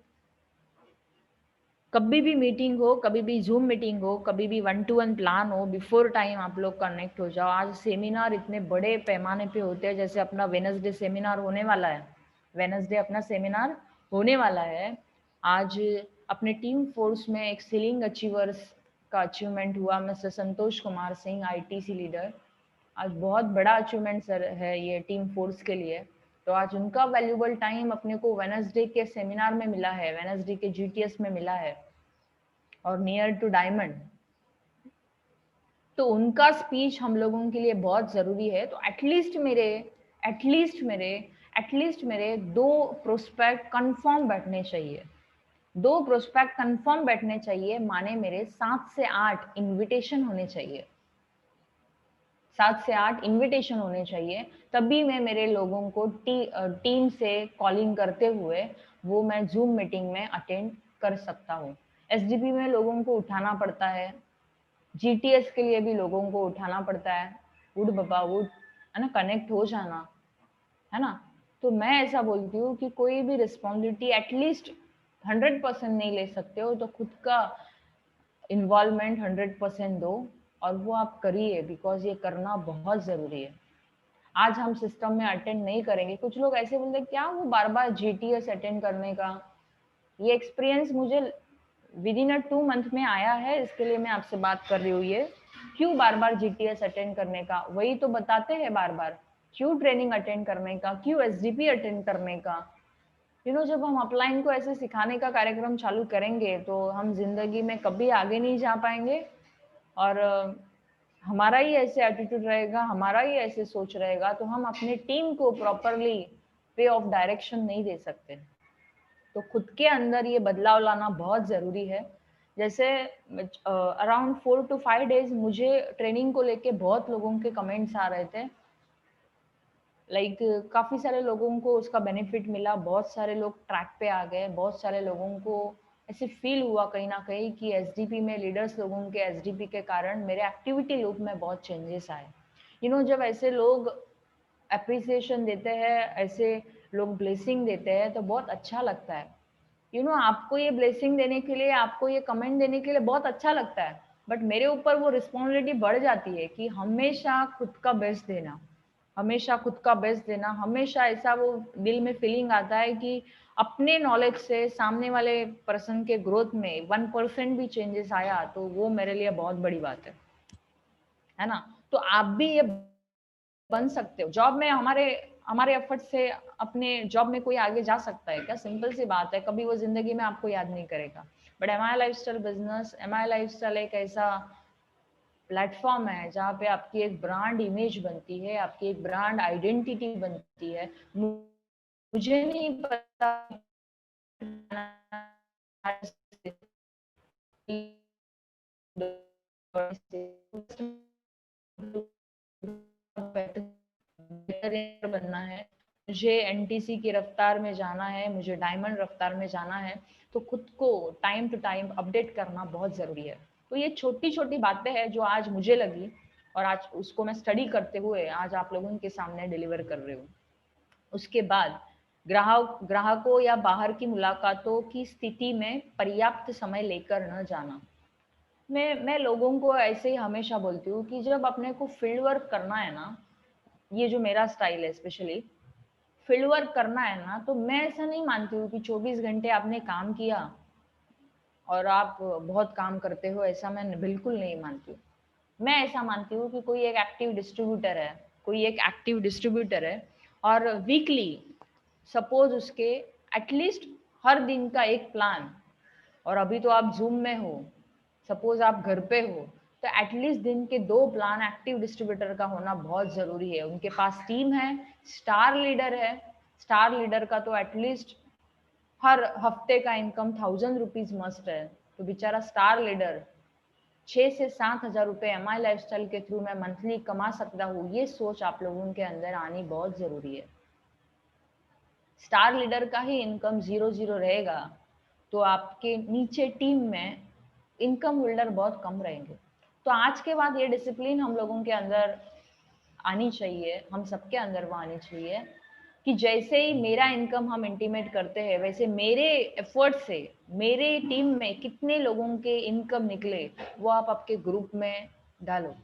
कभी भी मीटिंग हो, कभी भी जूम मीटिंग हो, कभी भी 1-to-1 प्लान हो, बिफोर टाइम आप लोग कनेक्ट हो जाओ। आज सेमिनार इतने बड़े पैमाने पे होते हैं, जैसे अपना वेनसडे सेमिनार होने वाला है, वेनसडे अपना सेमिनार होने वाला है। आज अपने टीम फोर्स में एक सीलिंग अचीवर्स का अचीवमेंट हुआ, mister Santosh Kumar Singh, ITC leader. आज बहुत बड़ा अचीवमेंट सर है ये टीम फोर्स के लिए। तो आज उनका वैल्यूबल टाइम अपने को वेनसडे के सेमिनार में मिला है, वेनसडे के जीटीएस में मिला है, और नियर टू डायमंड। तो उनका स्पीच हम लोगों के लिए बहुत ज़रूरी है। तो एटलीस्ट मेरे 2 प्रोस्पेक्ट कंफर्म बैठने चाहिए, 2 प्रोस्पेक्ट कंफर्म बैठने चाहिए, माने मेरे 7 से 8 इनविटेशन होने चाहिए, 7 से 8 इनविटेशन होने चाहिए। तभी मैं मेरे लोगों को टीम से कॉलिंग करते हुए वो मैं जूम मीटिंग में अटेंड कर सकता हूँ। एसडीपी में लोगों को उठाना पड़ता है, जीटीएस के लिए भी लोगों को उठाना पड़ता है, उठ बाबा उठ, है ना, कनेक्ट हो जाना, है ना। तो मैं ऐसा बोलती हूँ कि कोई भी रिस्पॉन्सिबिलिटी एटलीस्ट 100% नहीं ले सकते हो तो खुद का इन्वॉल्वमेंट 100% दो और वो आप करिए, बिकॉज ये करना बहुत ज़रूरी है। आज हम सिस्टम में अटेंड नहीं करेंगे, कुछ लोग ऐसे बोलते हैं क्या वो बार बार जीटीएस अटेंड करने का, ये एक्सपीरियंस मुझे विद इन 2 मंथ में आया है, इसके लिए मैं आपसे बात कर रही हूँ। ये क्यों बार बार जीटीएस अटेंड करने का, वही तो बताते हैं बार बार, क्यों ट्रेनिंग अटेंड करने का, क्यों एसडीपी अटेंड करने का। जब हम अपलाइन को ऐसे सिखाने का कार्यक्रम चालू करेंगे तो हम जिंदगी में कभी आगे नहीं जा पाएंगे। और हमारा ही ऐसे एटीट्यूड रहेगा, हमारा ही ऐसे सोच रहेगा, तो हम अपने टीम को प्रॉपरली वे ऑफ डायरेक्शन नहीं दे सकते। तो खुद के अंदर ये बदलाव लाना बहुत ज़रूरी है। जैसे अराउंड 4 to 5 डेज मुझे ट्रेनिंग को लेके बहुत लोगों के कमेंट्स आ रहे थे। लाइक काफ़ी सारे लोगों को उसका बेनिफिट मिला, बहुत सारे लोग ट्रैक पे आ गए, बहुत सारे लोगों को ऐसे फील हुआ कहीं ना कहीं कि एसडीपी में लीडर्स लोगों के एसडीपी के कारण मेरे एक्टिविटी लूप में बहुत चेंजेस आए। जब ऐसे लोग अप्रिसिएशन देते हैं, ऐसे लोग ब्लेसिंग देते हैं तो बहुत अच्छा लगता है। आपको ये ब्लेसिंग देने के लिए, आपको ये कमेंट देने के लिए बहुत अच्छा लगता है, बट मेरे ऊपर वो रिस्पॉन्सिबिलिटी बढ़ जाती है कि हमेशा खुद का बेस्ट देना, हमेशा खुद का बेस्ट देना, हमेशा ऐसा वो दिल में फीलिंग आता है कि अपने नॉलेज से सामने वाले पर्सन के ग्रोथ में 1% भी चेंजेस आया तो वो मेरे लिए बहुत बड़ी बात है ना। तो आप भी ये बन सकते हो जॉब में, हमारे हमारे एफर्ट से अपने जॉब में कोई आगे जा सकता है क्या? सिंपल सी बात है, कभी वो जिंदगी में आपको याद नहीं करेगा। But MI lifestyle business, MI lifestyle एक ऐसा प्लेटफॉर्म है जहाँ पे आपकी एक ब्रांड इमेज बनती है, आपकी एक ब्रांड आइडेंटिटी बनती है। मुझे नहीं पता बेहतर बनना है, मुझे एनटीसी की रफ्तार में जाना है, मुझे डायमंड रफ्तार में जाना है, तो खुद को टाइम टू टाइम अपडेट करना बहुत ज़रूरी है। तो ये छोटी छोटी बातें हैं जो आज मुझे लगी और आज उसको मैं स्टडी करते हुए आज आप लोगों के सामने डिलीवर कर रही हूँ। उसके बाद ग्राहकों या बाहर की मुलाकातों की स्थिति में पर्याप्त समय लेकर न जाना। मैं लोगों को ऐसे ही हमेशा बोलती हूँ कि जब अपने को फील्ड वर्क करना है ना, ये जो मेरा स्टाइल है स्पेशली, फील्ड वर्क करना है ना, तो मैं ऐसा नहीं मानती हूँ कि 24 घंटे आपने काम किया और आप बहुत काम करते हो, ऐसा मैं बिल्कुल नहीं मानती हूँ। मैं ऐसा मानती हूँ कि कोई एक एक्टिव डिस्ट्रीब्यूटर है, कोई एक एक्टिव डिस्ट्रीब्यूटर है और वीकली सपोज उसके एटलीस्ट हर दिन का एक प्लान, और अभी तो आप जूम में हो, सपोज आप घर पे हो, तो एटलीस्ट दिन के 2 प्लान एक्टिव डिस्ट्रीब्यूटर का होना बहुत ज़रूरी है। उनके पास टीम है, स्टार लीडर है, स्टार लीडर का तो एटलीस्ट हर हफ्ते का इनकम 1000 रुपीज मस्ट है। तो बेचारा स्टार लीडर 6 से 7 हजार रुपये एमआई लाइफस्टाइल के थ्रू मैं मंथली कमा सकता हूँ, ये सोच आप लोगों के अंदर आनी बहुत ज़रूरी है। स्टार लीडर का ही इनकम 0 0 रहेगा तो आपके नीचे टीम में इनकम होल्डर बहुत कम रहेंगे। तो आज के बाद ये डिसिप्लिन हम लोगों के अंदर आनी चाहिए, हम सबके अंदर वो आनी चाहिए कि जैसे ही मेरा इनकम हम इंटीमेट करते हैं, वैसे मेरे एफर्ट से मेरे टीम में कितने लोगों के इनकम निकले वो आप आपके ग्रुप में डालो,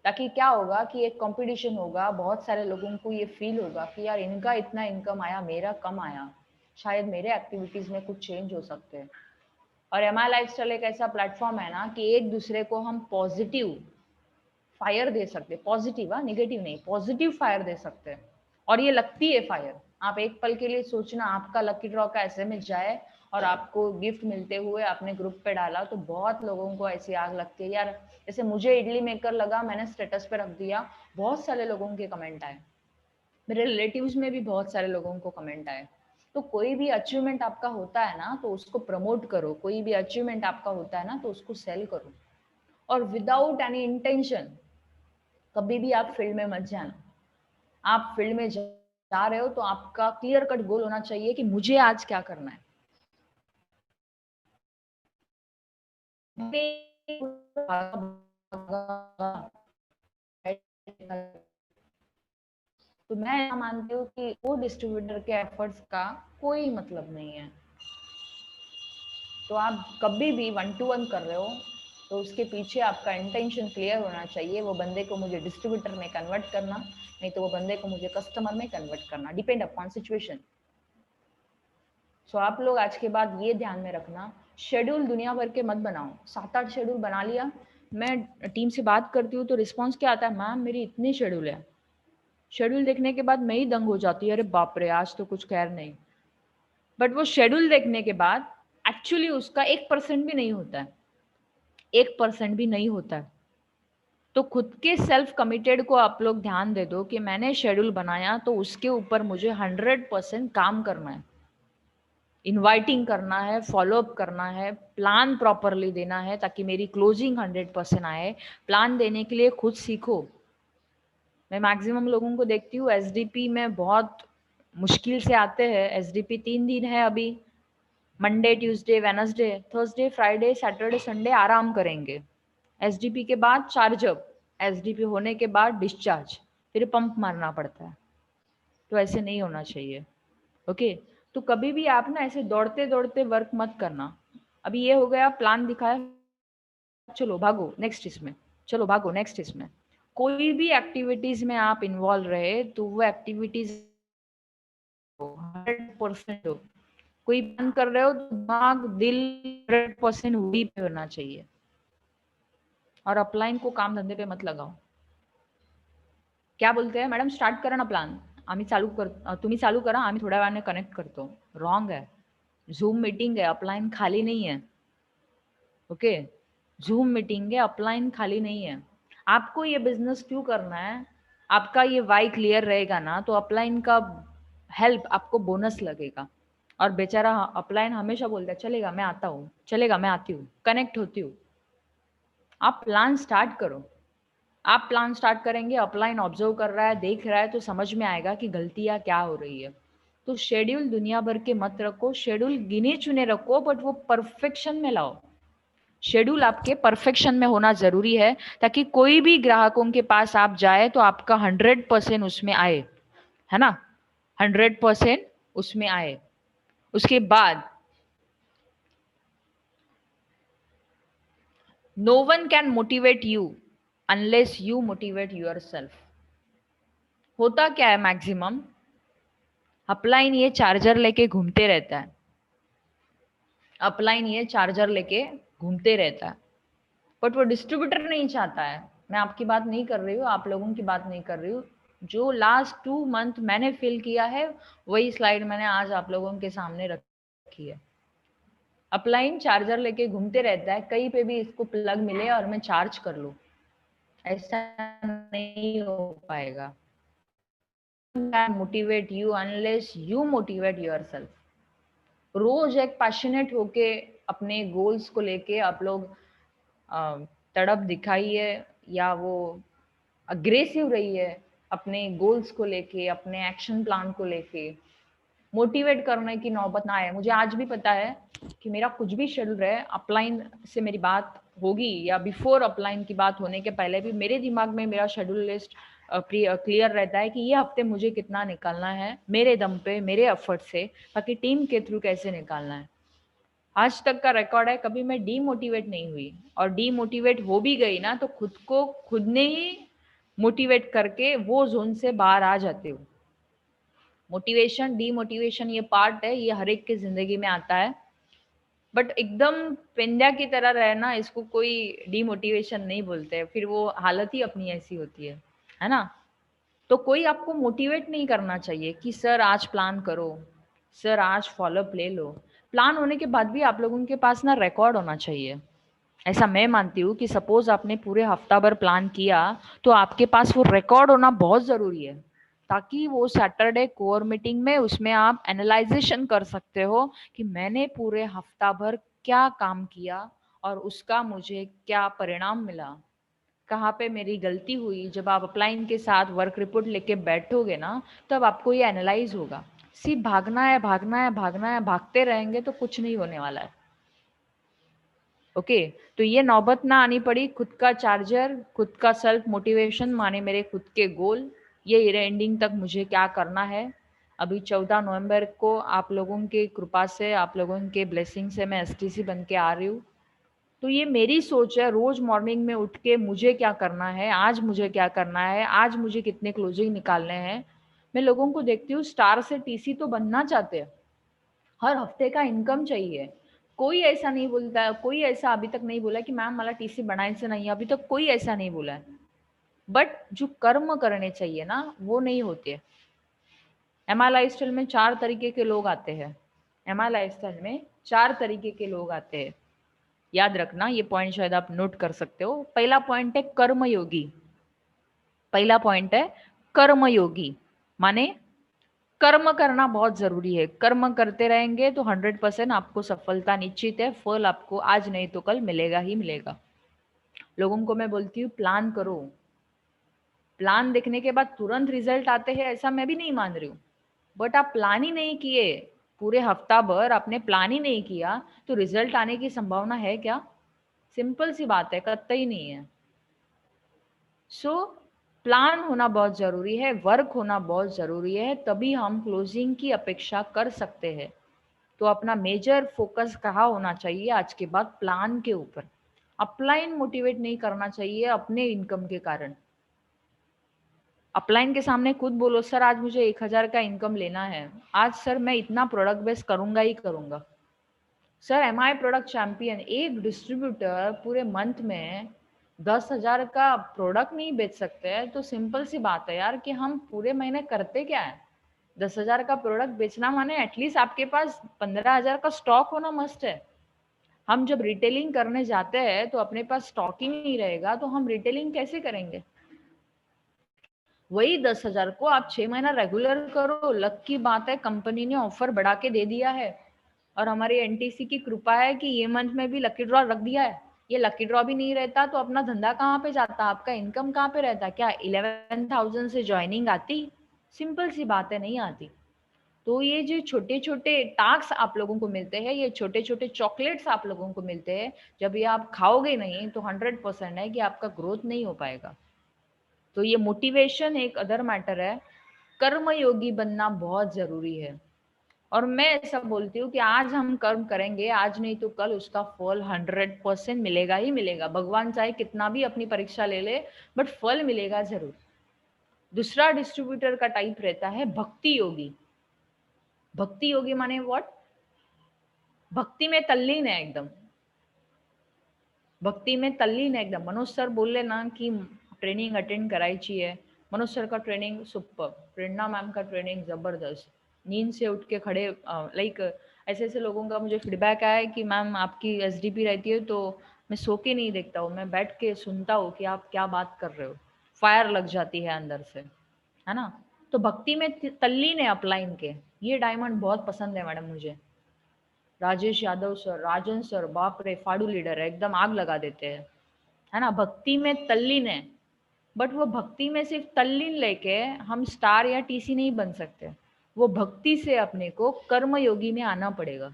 ताकि क्या होगा कि एक कंपटीशन होगा, बहुत सारे लोगों को ये फील होगा कि यार इनका इतना इनकम आया, मेरा कम आया, शायद मेरे एक्टिविटीज में कुछ चेंज हो सकते हैं। और एमआई लाइफस्टाइल एक ऐसा प्लेटफॉर्म है ना कि एक दूसरे को हम पॉजिटिव फायर दे सकते हैं, पॉजिटिव, हाँ निगेटिव नहीं, पॉजिटिव फायर दे सकते हैं। और ये लगती है फायर, आप एक पल के लिए सोचना आपका लकी ड्रॉ का एसएमएस जाए और आपको गिफ्ट मिलते हुए आपने ग्रुप पे डाला, तो बहुत लोगों को ऐसी आग लगती है यार। जैसे मुझे इडली मेकर लगा, मैंने स्टेटस पे रख दिया, बहुत सारे लोगों के कमेंट आए, मेरे रिलेटिव्स में भी बहुत सारे लोगों को कमेंट आए। तो कोई भी अचीवमेंट आपका होता है ना तो उसको प्रमोट करो, कोई भी अचीवमेंट आपका होता है ना तो उसको सेल करो, और विदाउट एनी इंटेंशन कभी भी आप फील्ड में मत जाना। आप फील्ड में जा रहे हो तो आपका क्लियर कट गोल होना चाहिए कि मुझे आज क्या करना है। तो मैं ऐसा मानती हूँ कि वो डिस्ट्रीब्यूटर के एफर्ट्स का कोई मतलब नहीं है। तो आप कभी भी 1-to-1 कर रहे हो तो उसके पीछे आपका इंटेंशन क्लियर होना चाहिए, वो बंदे को मुझे डिस्ट्रीब्यूटर में कन्वर्ट करना, नहीं तो वो बंदे को मुझे कस्टमर में कन्वर्ट करना, डिपेंड अपॉन सिचुएशन। सो आप लोग आज के बाद ये ध्यान में रखना, शेड्यूल दुनिया भर के मत बनाओ। 7-8 शेड्यूल बना लिया, मैं टीम से बात करती हूँ तो रिस्पॉन्स क्या आता है, मैम मेरी इतनी शेड्यूल है। शेड्यूल देखने के बाद मैं ही दंग हो जाती है, अरे बाप रे आज तो कुछ खैर नहीं। बट वो शेड्यूल देखने के बाद एक्चुअली उसका 1% भी नहीं होता है, 1% भी नहीं होता है। तो खुद के सेल्फ कमिटेड को आप लोग ध्यान दे दो कि मैंने शेड्यूल बनाया तो उसके ऊपर मुझे 100% काम करना है, इनवाइटिंग करना है, फॉलो अप करना है, प्लान प्रॉपरली देना है ताकि मेरी क्लोजिंग 100% आए। प्लान देने के लिए खुद सीखो। मैं मैक्सिमम लोगों को देखती हूँ एसडीपी में बहुत मुश्किल से आते हैं। एसडीपी 3 दिन है अभी, Monday Tuesday Wednesday Thursday Friday Saturday Sunday आराम करेंगे। एसडीपी के बाद चार्जअप, एसडीपी होने के बाद डिस्चार्ज, फिर पंप मारना पड़ता है। तो ऐसे नहीं होना चाहिए। ओके, तो कभी भी आप ना ऐसे दौड़ते दौड़ते वर्क मत करना। अभी ये हो गया, प्लान दिखाया, चलो भागो नेक्स्ट इसमें, चलो भागो नेक्स्ट इसमें। कोई भी एक्टिविटीज में आप इन्वॉल्व रहे तो वो एक्टिविटीज 100% हो। कोई प्लान कर रहे हो तो दिमाग दिल 100% वही पे होना चाहिए। और अपलाइन को काम धंधे पे मत लगाओ। क्या बोलते हैं मॅडम, स्टार्ट करा ना प्लान, आम्ही चालू कर, तुम्ही चालू करा, आम्ही थोड्या वेळाने कनेक्ट करतो। रॉन्ग है, झूम मीटिंग है, अपलाइन खाली नहीं है। ओके, झूम मीटिंग है, अपलाइन खाली नहीं है। आपको ये बिजनेस क्यों करना है, आपका ये वाई क्लियर रहेगा ना तो अपलाइन का हेल्प आपको बोनस लगेगा। और बेचारा अपलाइन हमेशा बोलता है चलेगा मैं आता हूँ, चलेगा मैं आती हूँ, कनेक्ट होती हूँ। आप प्लान स्टार्ट करो। आप प्लान स्टार्ट करेंगे, अपलाइन ऑब्जर्व कर रहा है, देख रहा है, तो समझ में आएगा कि गलतियां क्या हो रही है। तो शेड्यूल दुनिया भर के मत रखो, शेड्यूल गिने चुने रखो, बट वो परफेक्शन में लाओ। शेड्यूल आपके परफेक्शन में होना जरूरी है ताकि कोई भी ग्राहकों के पास आप जाए तो आपका 100% उसमें आए, है ना, 100% उसमें आए। उसके बाद no one can motivate you unless you motivate yourself. होता क्या है मैक्सिमम, अपलाइन ये चार्जर लेके घूमते रहता है, अपलाइन ये चार्जर लेके घूमते रहता है, बट वो डिस्ट्रीब्यूटर नहीं चाहता है। मैं आपकी बात नहीं कर रही हूँ, आप लोगों की बात नहीं कर रही हूँ। जो लास्ट 2 मंथ मैंने फील किया है वही स्लाइड मैंने आज आप लोगों के सामने रखी है। अपलाइन चार्जर लेके घूमते रहता है, कहीं पे भी इसको प्लग मिले और मैं चार्ज कर लूँ, ऐसा नहीं हो पाएगा। Motivate you unless you motivate yourself. रोज एक पैशनेट होके अपने गोल्स को लेके आप लोग तड़प दिखाइए, या वो अग्रेसिव रही है अपने गोल्स को लेके, अपने एक्शन प्लान को लेके। मोटिवेट करने की नौबत ना आए। मुझे आज भी पता है कि मेरा कुछ भी शेड्यूल रहे, अपलाइन से मेरी बात होगी या बिफोर अपलाइन की बात होने के पहले भी मेरे दिमाग में मेरा शेड्यूल लिस्ट क्लियर रहता है कि ये हफ्ते मुझे कितना निकालना है मेरे दम पे, मेरे एफर्ट से, बाकी टीम के थ्रू कैसे निकालना है। आज तक का रिकॉर्ड है, कभी मैं डीमोटिवेट नहीं हुई। और डीमोटिवेट हो भी गई ना तो खुद को खुद ने ही मोटिवेट करके वो जोन से बाहर आ जाते हो। मोटिवेशन डीमोटिवेशन ये पार्ट है, ये हर एक की जिंदगी में आता है। बट एकदम पेंड्या की तरह रहना, इसको कोई डीमोटिवेशन नहीं बोलते हैं, फिर वो हालत ही अपनी ऐसी होती है ना। तो कोई आपको मोटिवेट नहीं करना चाहिए कि सर आज प्लान करो, सर आज फॉलोअप ले लो। प्लान होने के बाद भी आप लोगों के पास ना रिकॉर्ड होना चाहिए। ऐसा मैं मानती हूँ कि सपोज आपने पूरे हफ्ता भर प्लान किया तो आपके पास वो रिकॉर्ड होना बहुत ज़रूरी है, ताकि वो सैटरडे कोर मीटिंग में उसमें आप एनालाइजेशन कर सकते हो कि मैंने पूरे हफ्ता भर क्या काम किया और उसका मुझे क्या परिणाम मिला, कहाँ पे मेरी गलती हुई। जब आप अपलाइन के साथ वर्क रिपोर्ट लेके बैठोगे ना तब आपको ये एनालाइज होगा। सिर्फ भागना है भागना है भागना है, भागते रहेंगे तो कुछ नहीं होने वाला है। ओके, तो ये नौबत ना आनी पड़ी। खुद का चार्जर, खुद का सेल्फ मोटिवेशन माने मेरे खुद के गोल,
ये ईयर एंडिंग तक मुझे क्या करना है। अभी 14 नवंबर को आप लोगों की कृपा से, आप लोगों के ब्लेसिंग से मैं एसटीसी बन के आ रही हूँ। तो ये मेरी सोच है, रोज मॉर्निंग में उठ के मुझे क्या करना है, आज मुझे क्या करना है, आज मुझे कितने क्लोजिंग निकालने हैं। मैं लोगों को देखती हूँ स्टार से टीसी तो बनना चाहते हैं, हर हफ्ते का इनकम चाहिए। कोई ऐसा नहीं बोलता है, कोई ऐसा अभी तक नहीं बोला कि मैम मला टीसी बनायचं नहीं, अभी तक कोई ऐसा नहीं बोला है। बट जो कर्म करने चाहिए ना वो नहीं होते। एमआई लाइफस्टाइल में 4 तरीके के लोग आते हैं। एमआई लाइफस्टाइल में 4 तरीके के लोग आते हैं। याद रखना, ये पॉइंट शायद आप नोट कर सकते हो। पहला पॉइंट है कर्मयोगी। पहला पॉइंट है कर्मयोगी, माने कर्म करना बहुत जरूरी है। कर्म करते रहेंगे तो 100% आपको सफलता निश्चित है। फल आपको आज नहीं तो कल मिलेगा ही मिलेगा। लोगों को मैं बोलती हूँ प्लान करो। प्लान देखने के बाद तुरंत रिजल्ट आते हैं ऐसा मैं भी नहीं मान रही हूँ। बट आप प्लान ही नहीं किए, पूरे हफ्ता भर आपने प्लान ही नहीं किया, तो रिजल्ट आने की संभावना है क्या? सिंपल सी बात है, कतई नहीं है। सो प्लान होना बहुत जरूरी है, वर्क होना बहुत जरूरी है, तभी हम क्लोजिंग की अपेक्षा कर सकते हैं। तो अपना मेजर फोकस कहाँ होना चाहिए आज के बाद? प्लान के ऊपर। अपलाइन मोटिवेट नहीं करना चाहिए अपने इनकम के कारण। अपलाइन के सामने खुद बोलो सर आज मुझे 1,000 का इनकम लेना है, आज सर मैं इतना प्रोडक्ट बेस करूंगा ही करूंगा। Sir M I product champion, एक डिस्ट्रीब्यूटर पूरे मंथ में 10,000 का प्रोडक्ट नहीं बेच सकते हैं तो सिंपल सी बात है यार कि हम पूरे महीने करते क्या है? 10,000 का प्रोडक्ट बेचना माने एटलीस्ट आपके पास 15,000 का स्टॉक होना मस्ट है। हम जब रिटेलिंग करने जाते हैं तो अपने पास स्टॉक ही नहीं रहेगा तो हम रिटेलिंग कैसे करेंगे? वही 10,000 को आप 6 महीना रेगुलर करो। लक की बात है कंपनी ने ऑफर बढ़ा के दे दिया है और हमारी एनटीसी की कृपा है कि ये मंथ में भी लकी ड्रॉ रख दिया है। ये लकी ड्रॉ भी नहीं रहता तो अपना धंधा कहाँ पे जाता, आपका इनकम कहाँ पे रहता? क्या 11,000 से ज्वाइनिंग आती? सिंपल सी बात है, नहीं आती। तो ये जो छोटे छोटे टास्क आप लोगों को मिलते हैं, ये छोटे छोटे चॉकलेट्स आप लोगों को मिलते हैं, जब ये आप खाओगे नहीं तो 100% है कि आपका ग्रोथ नहीं हो पाएगा। तो ये मोटिवेशन एक अदर मैटर है, कर्मयोगी बनना बहुत जरूरी है। और मैं ऐसा बोलती हूँ कि आज हम कर्म करेंगे, आज नहीं तो कल उसका फल 100% मिलेगा ही मिलेगा। भगवान चाहे कितना भी अपनी परीक्षा ले ले, बट फल मिलेगा जरूर। दूसरा डिस्ट्रीब्यूटर का टाइप रहता है भक्ति योगी। भक्ति योगी माने व्हाट? भक्ति में तल्लीन है एकदम। भक्ति में तल्लीन है एकदम। मनोज सर बोल ना कि ट्रेनिंग अटेंड कराई चाहिए, मनोज सर का ट्रेनिंग सुपर, प्रेरणा मैम का ट्रेनिंग जबरदस्त। नींद से उठ के खड़े, लाइक ऐसे ऐसे लोगों का मुझे फीडबैक आया है कि मैम आपकी एसडीपी रहती है तो मैं सो के नहीं देखता हूँ, मैं बैठ के सुनता हूँ कि आप क्या बात कर रहे हो। फायर लग जाती है अंदर से, है ना? तो भक्ति में तल्लीन है अपलाइन के। ये डायमंड बहुत पसंद है मैडम मुझे। राजेश यादव सर, राजन सर, बाप रे फाड़ू लीडर है, एकदम आग लगा देते हैं, है ना? भक्ति में तल्लीन है। बट वो भक्ति में सिर्फ तल्लीन लेके हम स्टार या टीसी नहीं बन सकते। वो भक्ति से अपने को कर्मयोगी में आना पड़ेगा।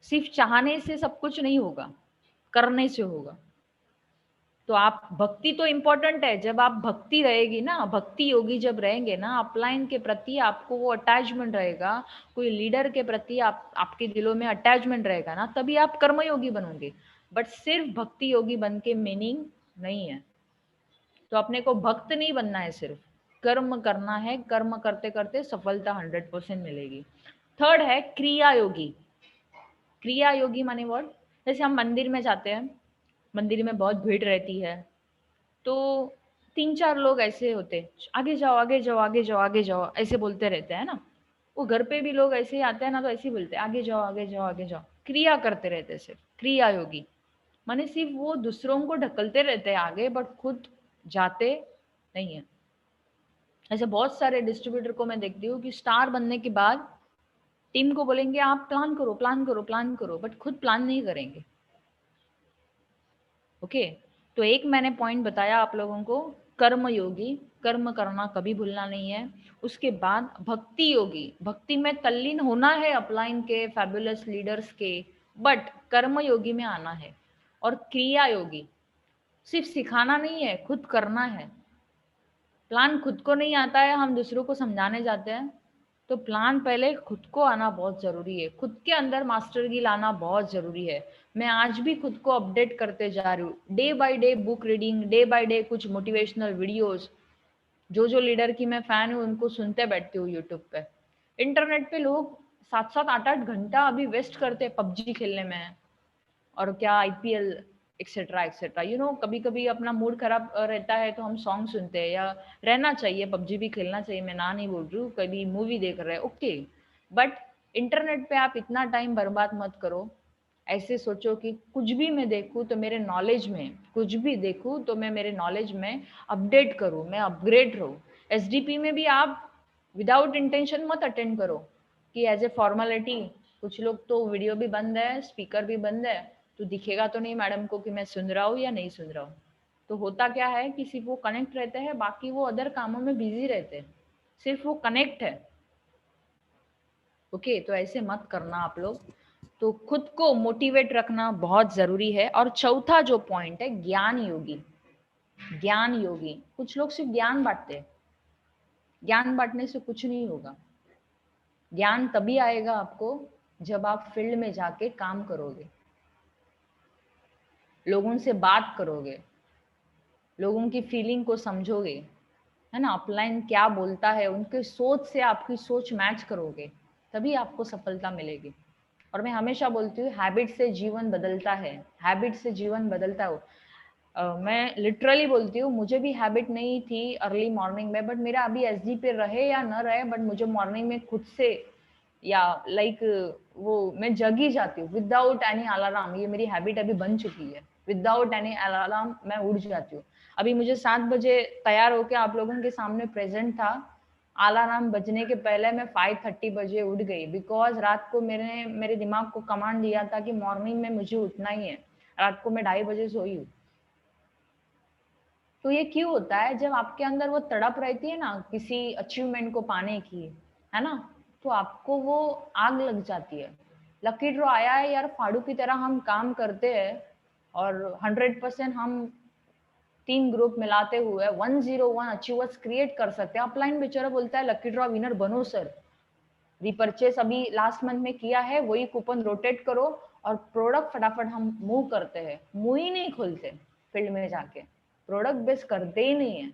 सिर्फ चाहने से सब कुछ नहीं होगा, करने से होगा। तो आप भक्ति तो इम्पोर्टेंट है। जब आप भक्ति रहेगी ना, भक्ति योगी जब रहेंगे ना, अपलाइन के प्रति आपको वो अटैचमेंट रहेगा, कोई लीडर के प्रति आपके दिलों में अटैचमेंट रहेगा ना, तभी आप कर्मयोगी बनोगे। बट सिर्फ भक्ति योगी बन के मीनिंग नहीं है। तो अपने को भक्त नहीं बनना है, सिर्फ कर्म करना है। कर्म करते करते सफलता 100% मिलेगी। थर्ड है क्रिया योगी। क्रिया योगी माने वर्ड, जैसे हम मंदिर में जाते हैं, मंदिर में बहुत भीड़ रहती है, तो 3-4 लोग ऐसे होते, आगे जाओ आगे जाओ आगे जाओ आगे जाओ ऐसे बोलते रहते हैं ना। वो घर पे भी लोग ऐसे ही आते हैं ना, तो ऐसे ही बोलते हैं आगे जाओ आगे जाओ आगे जाओ, क्रिया करते रहते हैं सिर्फ। क्रिया योगी माने सिर्फ वो दूसरों को ढकलते रहते हैं आगे, बट खुद जाते नहीं है। ऐसे बहुत सारे डिस्ट्रीब्यूटर को मैं देखती हूँ कि स्टार बनने के बाद टीम को बोलेंगे आप प्लान करो प्लान करो प्लान करो, बट खुद प्लान नहीं करेंगे। ओके, तो एक मैंने पॉइंट बताया आप लोगों को, कर्म योगी, कर्म करना कभी भूलना नहीं है। उसके बाद भक्ति योगी, भक्ति में तल्लीन होना है अपलाइन के फैबुलस लीडर्स के, बट कर्म योगी में आना है। और क्रिया योगी सिर्फ सिखाना नहीं है, खुद करना है। प्लान खुद को नहीं आता है, हम दूसरों को समझाने जाते हैं। तो प्लान पहले खुद को आना बहुत ज़रूरी है, खुद के अंदर मास्टरगी लाना बहुत ज़रूरी है। मैं आज भी खुद को अपडेट करते जा रही हूँ, day by day book reading, day by day कुछ मोटिवेशनल वीडियोस। जो लीडर की मैं फ़ैन हूँ उनको सुनते बैठती हूँ यूट्यूब पे। इंटरनेट पे लोग 7-7 8-8 घंटा अभी वेस्ट करते हैं पबजी खेलने में, और क्या आईपीएल एक्सेट्रा एक्सेट्रा। कभी कभी अपना मूड खराब रहता है तो हम सॉन्ग सुनते हैं, या रहना चाहिए, पबजी भी खेलना चाहिए, मैं ना नहीं बोल रही हूँ, कभी मूवी देख रहे हैं, ओके। बट इंटरनेट पे आप इतना टाइम बर्बाद मत करो। ऐसे सोचो कि कुछ भी मैं देखूँ तो मेरे नॉलेज में, कुछ भी देखूँ तो मैं मेरे नॉलेज में अपडेट करूँ, मैं अपग्रेड रहूँ। एसडीपी में भी आप विदाउट इंटेंशन मत अटेंड करो कि एज ए फॉर्मेलिटी। कुछ लोग तो वीडियो भी बंद है, स्पीकर भी बंद है, तो दिखेगा तो नहीं मैडम को कि मैं सुन रहा हूँ या नहीं सुन रहा हूँ। तो होता क्या है कि सिर्फ वो कनेक्ट रहते हैं, बाकी वो अदर कामों में बिजी रहते हैं, सिर्फ वो कनेक्ट है। ओके, तो ऐसे मत करना आप लोग। तो खुद को मोटिवेट रखना बहुत जरूरी है। और चौथा जो पॉइंट है, ज्ञान योगी। ज्ञान योगी, कुछ लोग सिर्फ ज्ञान बांटते हैं। ज्ञान बांटने से कुछ नहीं होगा। ज्ञान तभी आएगा आपको जब आप फील्ड में जाके काम करोगे, लोगों से बात करोगे, लोगों की फीलिंग को समझोगे, है ना, अपलाइन क्या बोलता है उनके सोच से आपकी सोच मैच करोगे, तभी आपको सफलता मिलेगी। और मैं हमेशा बोलती हूँ, हैबिट से जीवन बदलता है, हैबिट से जीवन बदलता है। मैं लिटरली बोलती हूँ, मुझे भी हैबिट नहीं थी अर्ली मॉर्निंग में, बट मेरा अभी एसडी पे रहे या न रहे, बट मुझे मॉर्निंग में खुद से, या लाइक वो मैं जग ही जाती हूँ विदाउट एनी अलार्म। ये मेरी हैबिट अभी बन चुकी है, विदाउट एनी अलार्म मैं उठ जाती हूँ। अभी मुझे 7 बजे तैयार होकर आप लोगों के सामने प्रेजेंट था, अलार्म बजने के पहले मैं 5:30 बजे उठ गई, बिकॉज रात को मेरे दिमाग को कमांड दिया था कि मॉर्निंग में मुझे उठना ही है। रात को मैं 2:30 बजे सोई हूँ। तो ये क्यों होता है? जब आपके अंदर वो तड़प रहती है ना किसी अचीवमेंट को पाने की, है ना, तो आपको वो आग लग जाती है। लकी ड्रॉ आया है यार, फाड़ू की तरह हम काम करते हैं और 100% हम 3 ग्रुप मिलाते हुए 101 अचीवर्स क्रिएट कर सकते हैं। अपलाइन बेचारा बोलता है लकी ड्रॉ विनर बनो सर, रिपर्चेस अभी लास्ट मंथ में किया है, वही कूपन रोटेट करो और प्रोडक्ट फटाफट हम मूव करते हैं। मुंह ही नहीं खोलते फील्ड में जाके, प्रोडक्ट बेस करते ही नहीं है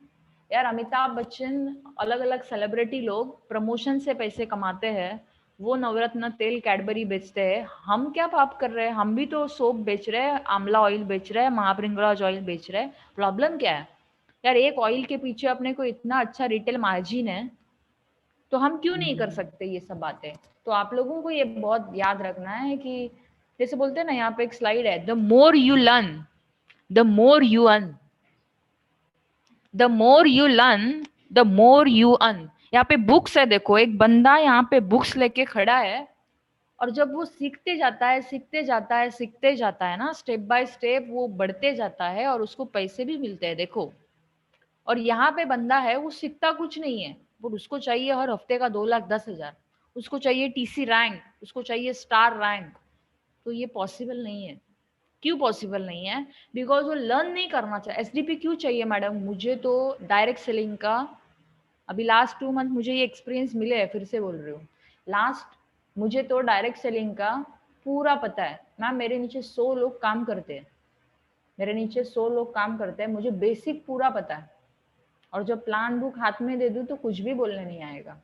यार। अमिताभ बच्चन, अलग अलग सेलिब्रिटी लोग प्रमोशन से पैसे कमाते हैं, वो नवरत्न तेल कैडबरी बेचते हैं, हम क्या पाप कर रहे हैं? हम भी तो सोप बेच रहे हैं, आंवला ऑयल बेच रहे हैं, महाभृंगराज ऑयल बेच रहे हैं। प्रॉब्लम क्या है यार? एक ऑयल के पीछे अपने को इतना अच्छा रिटेल मार्जिन है, तो हम क्यों नहीं कर सकते ये सब बातें? तो आप लोगों को ये बहुत याद रखना है कि जैसे बोलते हैं ना, यहाँ पे एक स्लाइड है, the more you learn the more you earn, the more you learn the more you earn. यहाँ पे बुक्स है, देखो एक बंदा यहाँ पे बुक्स लेके खड़ा है, और जब वो सीखते जाता है सीखते जाता है सीखते जाता है ना, स्टेप बाय स्टेप वो बढ़ते जाता है और उसको पैसे भी मिलते हैं, देखो। और यहाँ पे बंदा है, वो सीखता कुछ नहीं है, वो उसको चाहिए हर हफ्ते का 2,10,000, उसको चाहिए टीसी रैंक, उसको चाहिए स्टार रैंक। तो ये पॉसिबल नहीं है। क्यों पॉसिबल नहीं है? बिकॉज वो लर्न नहीं करना चाहिए। एसडीपी क्यों चाहिए मैडम? मुझे तो डायरेक्ट सेलिंग का अभी लास्ट 2 मंथ मुझे ये एक्सपीरियंस मिले है, फिर से बोल रही हूँ, लास्ट मुझे तो डायरेक्ट सेलिंग का पूरा पता है मैम। मेरे नीचे 100 लोग काम करते हैं, मेरे नीचे 100 लोग काम करते हैं, मुझे बेसिक पूरा पता है। और जब प्लान बुक हाथ में दे दूं तो कुछ भी बोलने नहीं आएगा।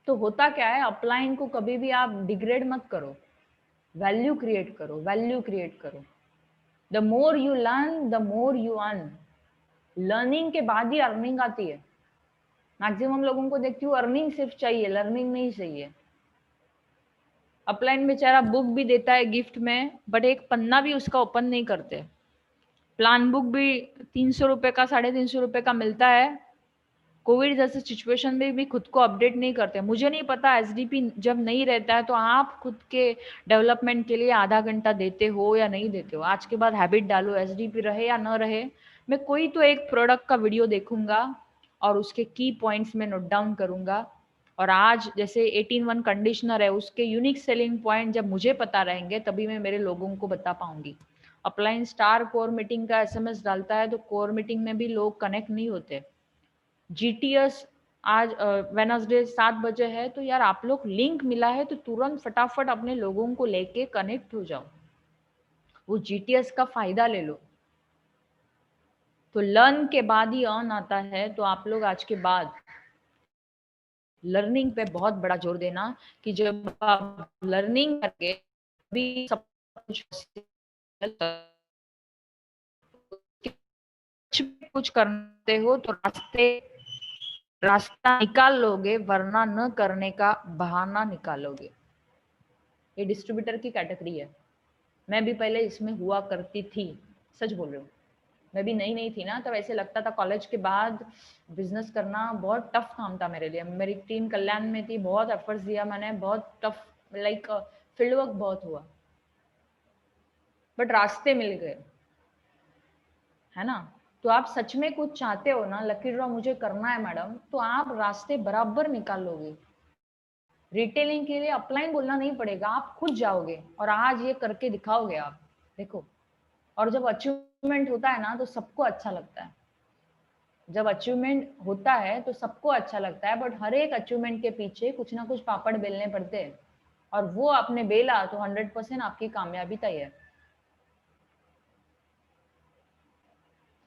तो होता क्या है, अपलाइन को कभी भी आप डिग्रेड मत करो, वैल्यू क्रिएट करो, वैल्यू क्रिएट करो। The more you learn the more you earn. Learning के बाद ही अर्निंग आती है। मैक्सिमम लोगों को देखती हूँ अर्निंग सिर्फ चाहिए, लर्निंग नहीं चाहिए। अपलाइन बेचारा बुक भी देता है गिफ्ट में, बट एक पन्ना भी उसका ओपन नहीं करते। प्लान बुक भी 300 रुपए का, 350 रुपए का मिलता है। कोविड जैसे सिचुएशन में भी खुद को अपडेट नहीं करते। मुझे नहीं पता एसडीपी जब नहीं रहता है तो आप खुद के डेवलपमेंट के लिए आधा घंटा देते हो या नहीं देते हो। आज के बाद हैबिट डालो, एसडीपी रहे या न रहे, मैं कोई तो एक प्रोडक्ट का वीडियो देखूंगा और उसके की पॉइंट्स में नोट डाउन करूंगा। और आज जैसे 18-1 कंडीशनर है, उसके यूनिक सेलिंग पॉइंट जब मुझे पता रहेंगे तभी मैं मेरे लोगों को बता पाऊंगी। अपलाइन स्टार कोर मीटिंग का एसएमएस डालता है तो कोर मीटिंग में भी लोग कनेक्ट नहीं होते। जीटीएस आज वेनसडे 7 बजे है तो यार आप लोग लिंक मिला है तो तुरंत फटाफट अपने लोगों को लेके कनेक्ट हो जाओ, वो जीटीएस का फायदा ले लो। तो लर्न के बाद ही अर्न आता है, तो आप लोग आज के बाद लर्निंग पे बहुत बड़ा जोर देना कि जब आप लर्निंग करके भी सब कुछ करते हो तो रास्ता निकाल लोगे, वरना न करने का बहाना निकालोगे। ये डिस्ट्रीब्यूटर की कैटेगरी है। मैं भी पहले इसमें हुआ करती थी, सच बोल रही हूँ। मैं भी नई नई थी ना, तब ऐसे लगता था कॉलेज के बाद बिजनेस करना बहुत टफ काम था मेरे लिए। मेरी टीम कल्याण में थी, बहुत एफर्ट्स दिया मैंने, बहुत टफ लाइक फील्ड वर्क बहुत हुआ, बट रास्ते मिल गए, है ना। तो आप सच में कुछ चाहते हो ना, लकी ड्रॉ मुझे करना है मैडम, तो आप रास्ते बराबर निकाल लोगे। रिटेलिंग के लिए अपलाइन बोलना नहीं पड़ेगा, आप खुद जाओगे और आज ये करके दिखाओगे आप, देखो। और जब अचीवमेंट होता है ना तो सबको अच्छा लगता है। जब अचीवमेंट होता है तो सबको अच्छा लगता है, बट हर एक अचीवमेंट के पीछे कुछ ना कुछ पापड़ बेलने पड़ते हैं, और वो आपने बेला तो 100% आपकी कामयाबी तय है।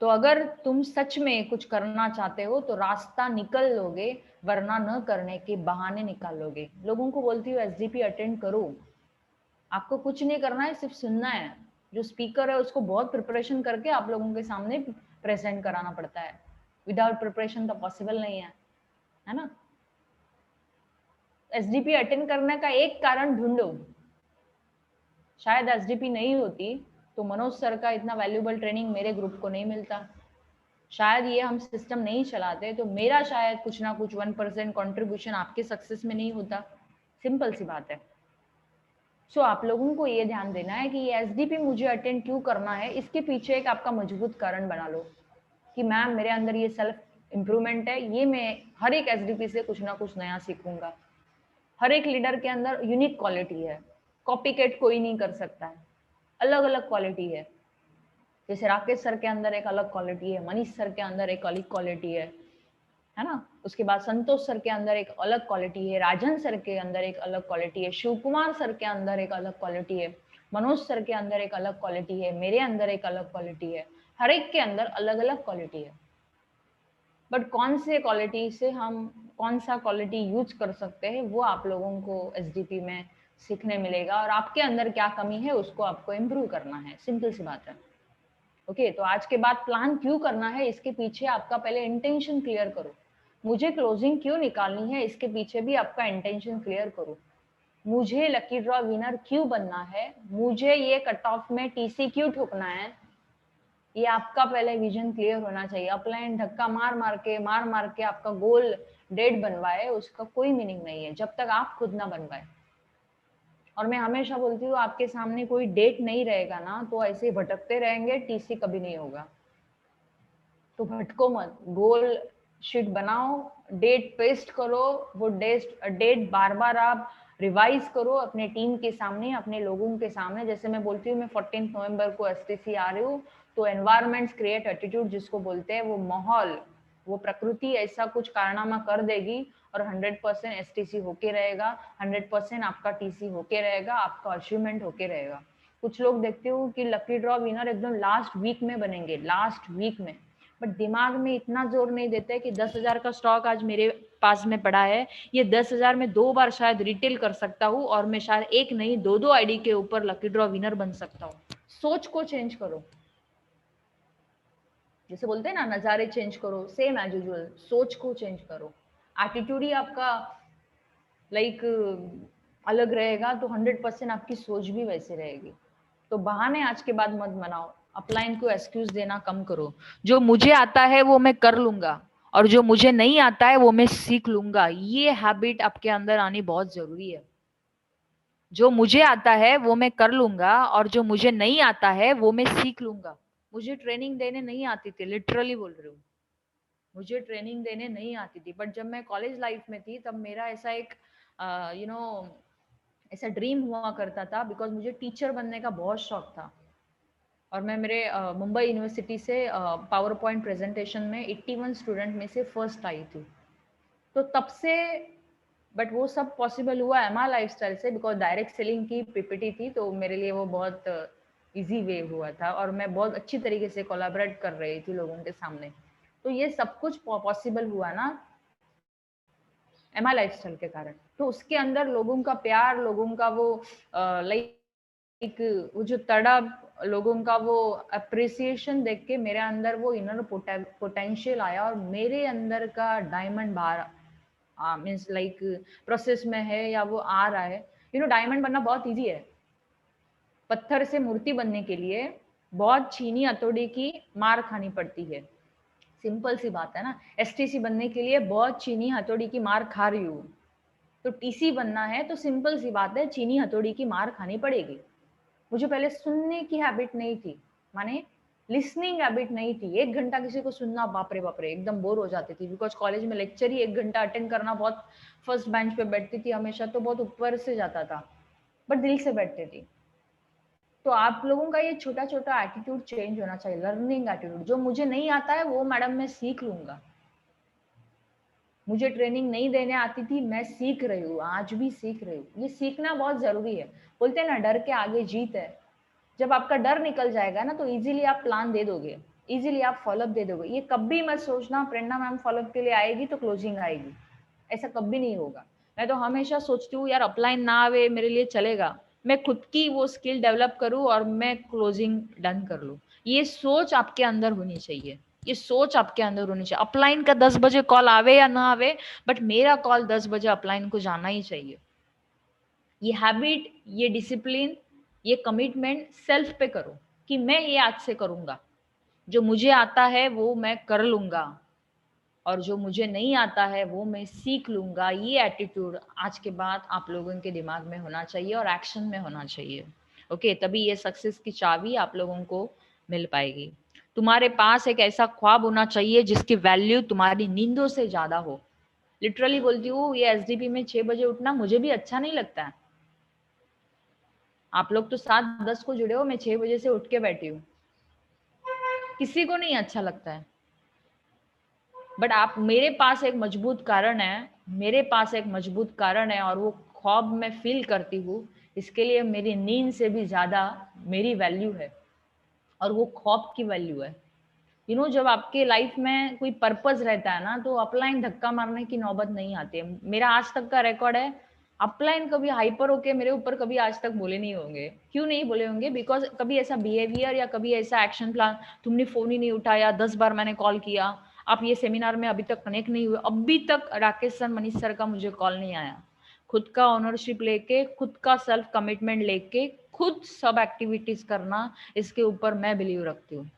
तो अगर तुम सच में कुछ करना चाहते हो तो रास्ता निकल लोगे, वरना न करने के बहाने निकाल लोगे। लोगों को बोलती हूँ एसडीपी अटेंड करो, आपको कुछ नहीं करना है, सिर्फ सुनना है। जो स्पीकर है उसको बहुत प्रिपरेशन करके आप लोगों के सामने प्रेजेंट कराना पड़ता है, विदाउट प्रिपरेशन तो पॉसिबल नहीं है ना। एसडीपी अटेंड करने का एक कारण ढूंढो। शायद एसडीपी नहीं होती तो मनोज सर का इतना वैल्यूबल ट्रेनिंग मेरे ग्रुप को नहीं मिलता। शायद ये हम सिस्टम नहीं चलाते तो मेरा शायद कुछ ना कुछ 1% कंट्रीब्यूशन आपके सक्सेस में नहीं होता। सिंपल सी बात है। सो आप लोगों को ये ध्यान देना है कि ये एसडीपी मुझे अटेंड क्यों करना है, इसके पीछे एक आपका मजबूत कारण बना लो कि मैम मेरे अंदर ये सेल्फ इम्प्रूवमेंट है, ये मैं हर एक एसडीपी से कुछ ना कुछ नया सीखूंगा। हर एक लीडर के अंदर यूनिक क्वालिटी है, कॉपीकेट कोई नहीं कर सकता है, अलग अलग क्वालिटी है। जैसे राकेश सर के अंदर एक अलग क्वालिटी है, मनीष सर के अंदर एक अलग क्वालिटी है ना। उसके बाद संतोष सर के अंदर एक अलग क्वालिटी है, राजन सर के अंदर एक अलग क्वालिटी है, शिव कुमार सर के अंदर एक अलग क्वालिटी है, मनोज सर के अंदर एक अलग क्वालिटी है, मेरे अंदर एक अलग क्वालिटी है। हर एक के अंदर अलग अलग क्वालिटी है, बट कौन से क्वालिटी से हम कौन सा क्वालिटी यूज कर सकते हैं वो आप लोगों को एसडीपी में सीखने मिलेगा, और आपके अंदर क्या कमी है उसको आपको इम्प्रूव करना है। सिंपल सी बात है। ओके, तो आज के बाद प्लान क्यों करना है इसके पीछे आपका पहले इंटेंशन क्लियर करो। मुझे क्लोजिंग क्यों निकालनी है इसके पीछे भी आपका इंटेंशन क्लियर करो। मुझे लकी ड्रॉ विनर क्यों बनना है, मुझे ये कट ऑफ में टीसी क्यों ठोकना है, ये आपका पहले विजन क्लियर होना चाहिए। अपलाइन धक्का मार मार के आपका गोल डेट बनवाए, उसका कोई मीनिंग नहीं है जब तक आप खुद ना बनवाए। और मैं हमेशा बोलती हूँ आपके सामने कोई डेट नहीं रहेगा ना तो ऐसे भटकते रहेंगे, टीसी कभी नहीं होगा। तो भटको मत, गोल शीट बनाओ, डेट पेस्ट करो, वो डेट बार बार आप रिवाइज करो अपने टीम के सामने, अपने लोगों के सामने। जैसे मैं बोलती हूँ मैं 14 नवंबर को एसटीसी आ रही हूँ, तो एनवायरमेंट्स क्रिएट एटीट्यूड जिसको बोलते हैं, वो माहौल, वो प्रकृति ऐसा कुछ कारनामा कर देगी और 100% एसटीसी होके रहेगा, 100% आपका टीसी होके रहेगा, आपका अचीवमेंट होके रहेगा। कुछ लोग देखते हो कि लकी ड्रॉ विनर एकदम लास्ट वीक में बनेंगे, लास्ट वीक में, बट दिमाग में इतना जोर नहीं देते कि 10,000 का स्टॉक आज मेरे पास में पड़ा है, ये 10,000 में 2 बार शायद रिटेल कर सकता हूँ और मैं शायद एक नहीं दो आईडी के ऊपर लकी ड्रॉ विनर बन सकता हूँ। सोच को चेंज करो। जैसे बोलते हैं ना, नज़ारे चेंज करो, सेम एज यूजुअल सोच को चेंज करो। एटीट्यूड ही आपका लाइक अलग रहेगा तो 100% आपकी सोच भी वैसे रहेगी। तो बहाने आज के बाद मत बनाओ, अपलाइन को एक्सक्यूज देना कम करो। जो मुझे आता है वो मैं कर लूंगा और जो मुझे नहीं आता है वो मैं सीख लूंगा, ये हैबिट आपके अंदर आनी बहुत जरूरी है। जो मुझे आता है वो मैं कर लूंगा और जो मुझे नहीं आता है वो मैं सीख लूंगा। मुझे ट्रेनिंग देने नहीं आती थी, लिटरली बोल रही हूँ, मुझे ट्रेनिंग देने नहीं आती थी, बट जब मैं कॉलेज लाइफ में थी तब मेरा ऐसा एक यू नो ऐसा ड्रीम हुआ करता था, बिकॉज मुझे टीचर बनने का बहुत शौक था। और मैं मेरे मुंबई यूनिवर्सिटी से पावर पॉइंट प्रेजेंटेशन में 81 स्टूडेंट में से फर्स्ट आई थी। तो तब से, बट वो सब पॉसिबल हुआ एमा लाइफस्टाइल से, बिकॉज डायरेक्ट सेलिंग की पीपीटी थी, तो मेरे लिए वो बहुत इजी वे हुआ था और मैं बहुत अच्छी तरीके से कोलैबोरेट कर रही थी लोगों के सामने। तो ये सब कुछ पॉसिबल हुआ ना एमा लाइफस्टाइल के कारण। तो उसके अंदर लोगों का प्यार, लोगों का वो लाइक वो जो तड़प, लोगों का वो अप्रिसिएशन देख के मेरे अंदर वो इनर पोटेंशियल आया और मेरे अंदर का डायमंड बाहर मीन्स लाइक प्रोसेस में है या वो आ रहा है। यू नो डायमंड बनना बहुत इजी है। पत्थर से मूर्ति बनने के लिए बहुत छीनी हथौड़ी की मार खानी पड़ती है। सिंपल सी बात है ना। एसटीसी बनने के लिए बहुत चीनी हथौड़ी की मार खा रही हूँ, तो टीसी बनना है तो सिंपल सी बात है, चीनी हथौड़ी की मार खानी पड़ेगी। मुझे पहले सुनने की हैबिट नहीं थी, माने लिसनिंग हैबिट नहीं थी। 1 घंटा किसी को सुनना, बाप रे बाप रे, एकदम बोर हो जाती थी। बिकॉज कॉलेज में लेक्चर ही 1 घंटा अटेंड करना, बहुत फर्स्ट बेंच पे बैठती थी हमेशा, तो बहुत ऊपर से जाता था, बट दिल से बैठती थी। तो आप लोगों का ये छोटा छोटा एटीट्यूड चेंज होना चाहिए, लर्निंग एटीट्यूड। जो मुझे नहीं आता है वो मैडम मैं सीख लूंगा। मुझे ट्रेनिंग नहीं देने आती थी, मैं सीख रही हूँ, आज भी सीख रही हूँ। ये सीखना बहुत जरूरी है। बोलते हैं ना, डर के आगे जीत है। जब आपका डर निकल जाएगा ना, तो इजीली आप प्लान दे दोगे, इजीली आप फॉलोअप दे दोगे। ये कभी मत सोचना प्रेरणा मैम फॉलोअप के लिए आएगी तो क्लोजिंग आएगी, ऐसा कभी नहीं होगा। मैं तो हमेशा सोचती हूँ यार अपलाइन ना आवे मेरे लिए चलेगा, मैं खुद की वो स्किल डेवलप करूँ और मैं क्लोजिंग डन कर लूँ। ये सोच आपके अंदर होनी चाहिए, ये सोच आपके अंदर होनी चाहिए। अपलाइन का 10 बजे कॉल आवे या ना आवे, बट मेरा कॉल 10 बजे अपलाइन को जाना ही चाहिए। ये हैबिट, ये डिसिप्लिन, ये कमिटमेंट सेल्फ पे करो कि मैं ये आज से करूंगा। जो मुझे आता है वो मैं कर लूंगा और जो मुझे नहीं आता है वो मैं सीख लूंगा। ये एटीट्यूड आज के बाद आप लोगों के दिमाग में होना चाहिए और एक्शन में होना चाहिए। ओके, तभी ये सक्सेस की चाबी आप लोगों को मिल पाएगी। तुम्हारे पास एक ऐसा ख्वाब होना चाहिए जिसकी वैल्यू तुम्हारी नींदों से ज्यादा हो। लिटरली बोलती हूँ, ये एसडीपी में 6 बजे उठना मुझे भी अच्छा नहीं लगता है। आप लोग तो 7-10 को जुड़े हो, मैं 6 बजे से उठ के बैठी हूँ, किसी को नहीं अच्छा लगता है। बट आप, मेरे पास एक मजबूत कारण है, मेरे पास एक मजबूत कारण है और वो ख्वाब मैं फील करती हूँ। इसके लिए मेरी नींद से भी ज्यादा मेरी वैल्यू है और वो ख्वाब की वैल्यू है। यू नो, जब आपके लाइफ में कोई पर्पस रहता है ना, तो अपलाइन धक्का मारने की नौबत नहीं आती है। मेरा आज तक का रिकॉर्ड है, अपलाइन कभी हाइपर होके मेरे ऊपर कभी आज तक बोले नहीं होंगे। क्यों नहीं बोले होंगे? बिकॉज कभी ऐसा बिहेवियर या कभी ऐसा एक्शन प्लान, तुमने फोन ही नहीं उठाया, 10 बार मैंने कॉल किया, आप ये सेमिनार में अभी तक कनेक्ट नहीं हुए, अभी तक राकेश सर, मनीष सर का मुझे कॉल नहीं आया। खुद का ओनरशिप लेके, खुद का सेल्फ कमिटमेंट लेके, खुद सब एक्टिविटीज करना, इसके ऊपर मैं बिलीव रखती हूँ।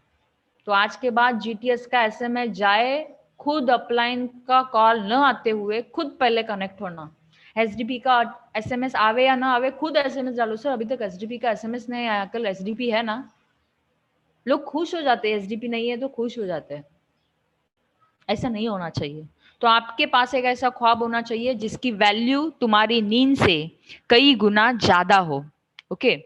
तो आज के बाद जीटीएस का एसएमएस जाए, खुद अपलाइन का कॉल न आते हुए खुद पहले कनेक्ट होना। एसडीपी का एसएमएस आवे या ना आवे, खुद एसएमएस डालो, सर अभी तक एसडीपी का एसएमएस नहीं आया, कल एसडीपी है ना। लोग खुश हो जाते हैं, एसडीपी नहीं है तो खुश हो जाते हैं। ऐसा नहीं होना चाहिए। तो आपके पास एक ऐसा ख्वाब होना चाहिए जिसकी वैल्यू तुम्हारी नींद से कई गुना ज्यादा हो। ओके,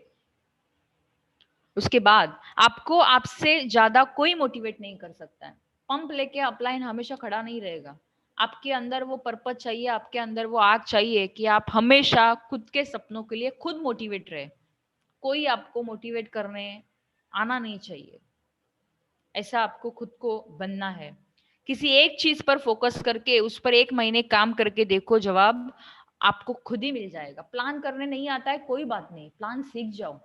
उसके बाद आपको आपसे ज्यादा कोई मोटिवेट नहीं कर सकता है। पंप लेके अपलाइन हमेशा खड़ा नहीं रहेगा। आपके अंदर वो पर्पस चाहिए, आपके अंदर वो आग चाहिए कि आप हमेशा खुद के सपनों के लिए खुद मोटिवेट रहे। कोई आपको मोटिवेट करने आना नहीं चाहिए, ऐसा आपको खुद को बनना है। किसी एक चीज पर फोकस करके उस पर 1 महीने काम करके देखो, जवाब आपको खुद ही मिल जाएगा। प्लान करने नहीं आता है, कोई बात नहीं, प्लान सीख जाओ।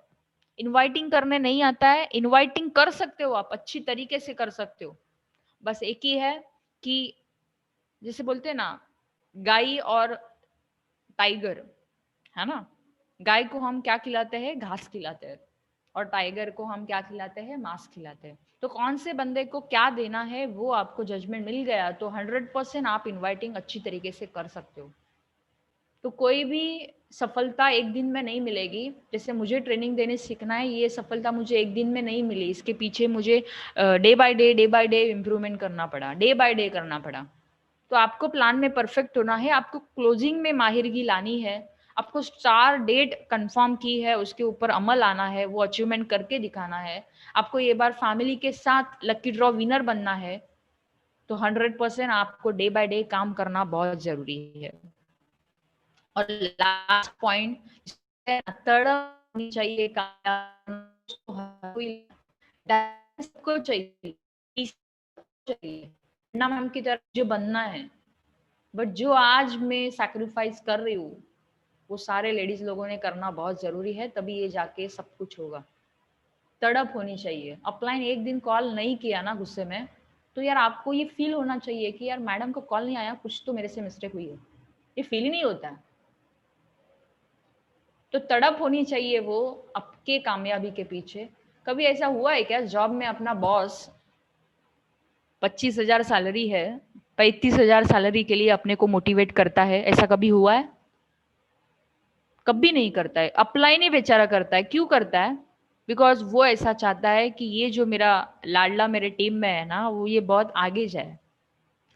इनवाइटिंग करने नहीं आता है, इनवाइटिंग कर सकते हो, आप अच्छी तरीके से कर सकते हो। बस एक ही है कि जैसे बोलते हैं ना, गाय और टाइगर, है ना। गाय को हम क्या खिलाते हैं? घास खिलाते हैं। और टाइगर को हम क्या खिलाते हैं? मांस खिलाते हैं। तो कौन से बंदे को क्या देना है वो आपको जजमेंट मिल गया, तो 100% आप इनवाइटिंग अच्छी तरीके से कर सकते हो। तो कोई भी सफलता एक दिन में नहीं मिलेगी। जैसे मुझे ट्रेनिंग देने सीखना है, ये सफलता मुझे एक दिन में नहीं मिली, इसके पीछे मुझे डे बाय डे इम्प्रूवमेंट करना पड़ा, डे बाय डे करना पड़ा। तो आपको प्लान में परफेक्ट होना है, आपको क्लोजिंग में माहिरगी लानी है, आपको स्टार डेट कंफर्म की है, उसके ऊपर अमल आना है, वो अचीवमेंट करके दिखाना है, आपको ये बार फैमिली के साथ लकी ड्रॉ विनर बनना है, तो 100% आपको डे बाय डे काम करना बहुत जरूरी है। और लास्ट पॉइंट, तड़प होनी चाहिए, सबको चाहिए, ना मैम की तरह जो बनना है, बट जो आज मैं सैक्रिफाइस कर रही हूँ वो सारे लेडीज लोगों ने करना बहुत जरूरी है, तभी ये जाके सब कुछ होगा। तड़प होनी चाहिए। अपलाइन एक दिन कॉल नहीं किया ना गुस्से में, तो यार आपको ये फील होना चाहिए कि यार मैडम को कॉल नहीं आया, कुछ तो मेरे से मिस्टेक हुई है, ये फील ही नहीं होता है। तो तड़प होनी चाहिए वो आपके कामयाबी के पीछे। कभी ऐसा हुआ है क्या जॉब में अपना बॉस 25,000 सैलरी है, 35,000 सैलरी के लिए अपने को मोटिवेट करता है? ऐसा कभी हुआ है? कभी नहीं करता है। अपलाइन ही बेचारा करता है। क्यों करता है? बिकॉज वो ऐसा चाहता है कि ये जो मेरा लाडला मेरे टीम में है ना, वो ये बहुत आगे जाए।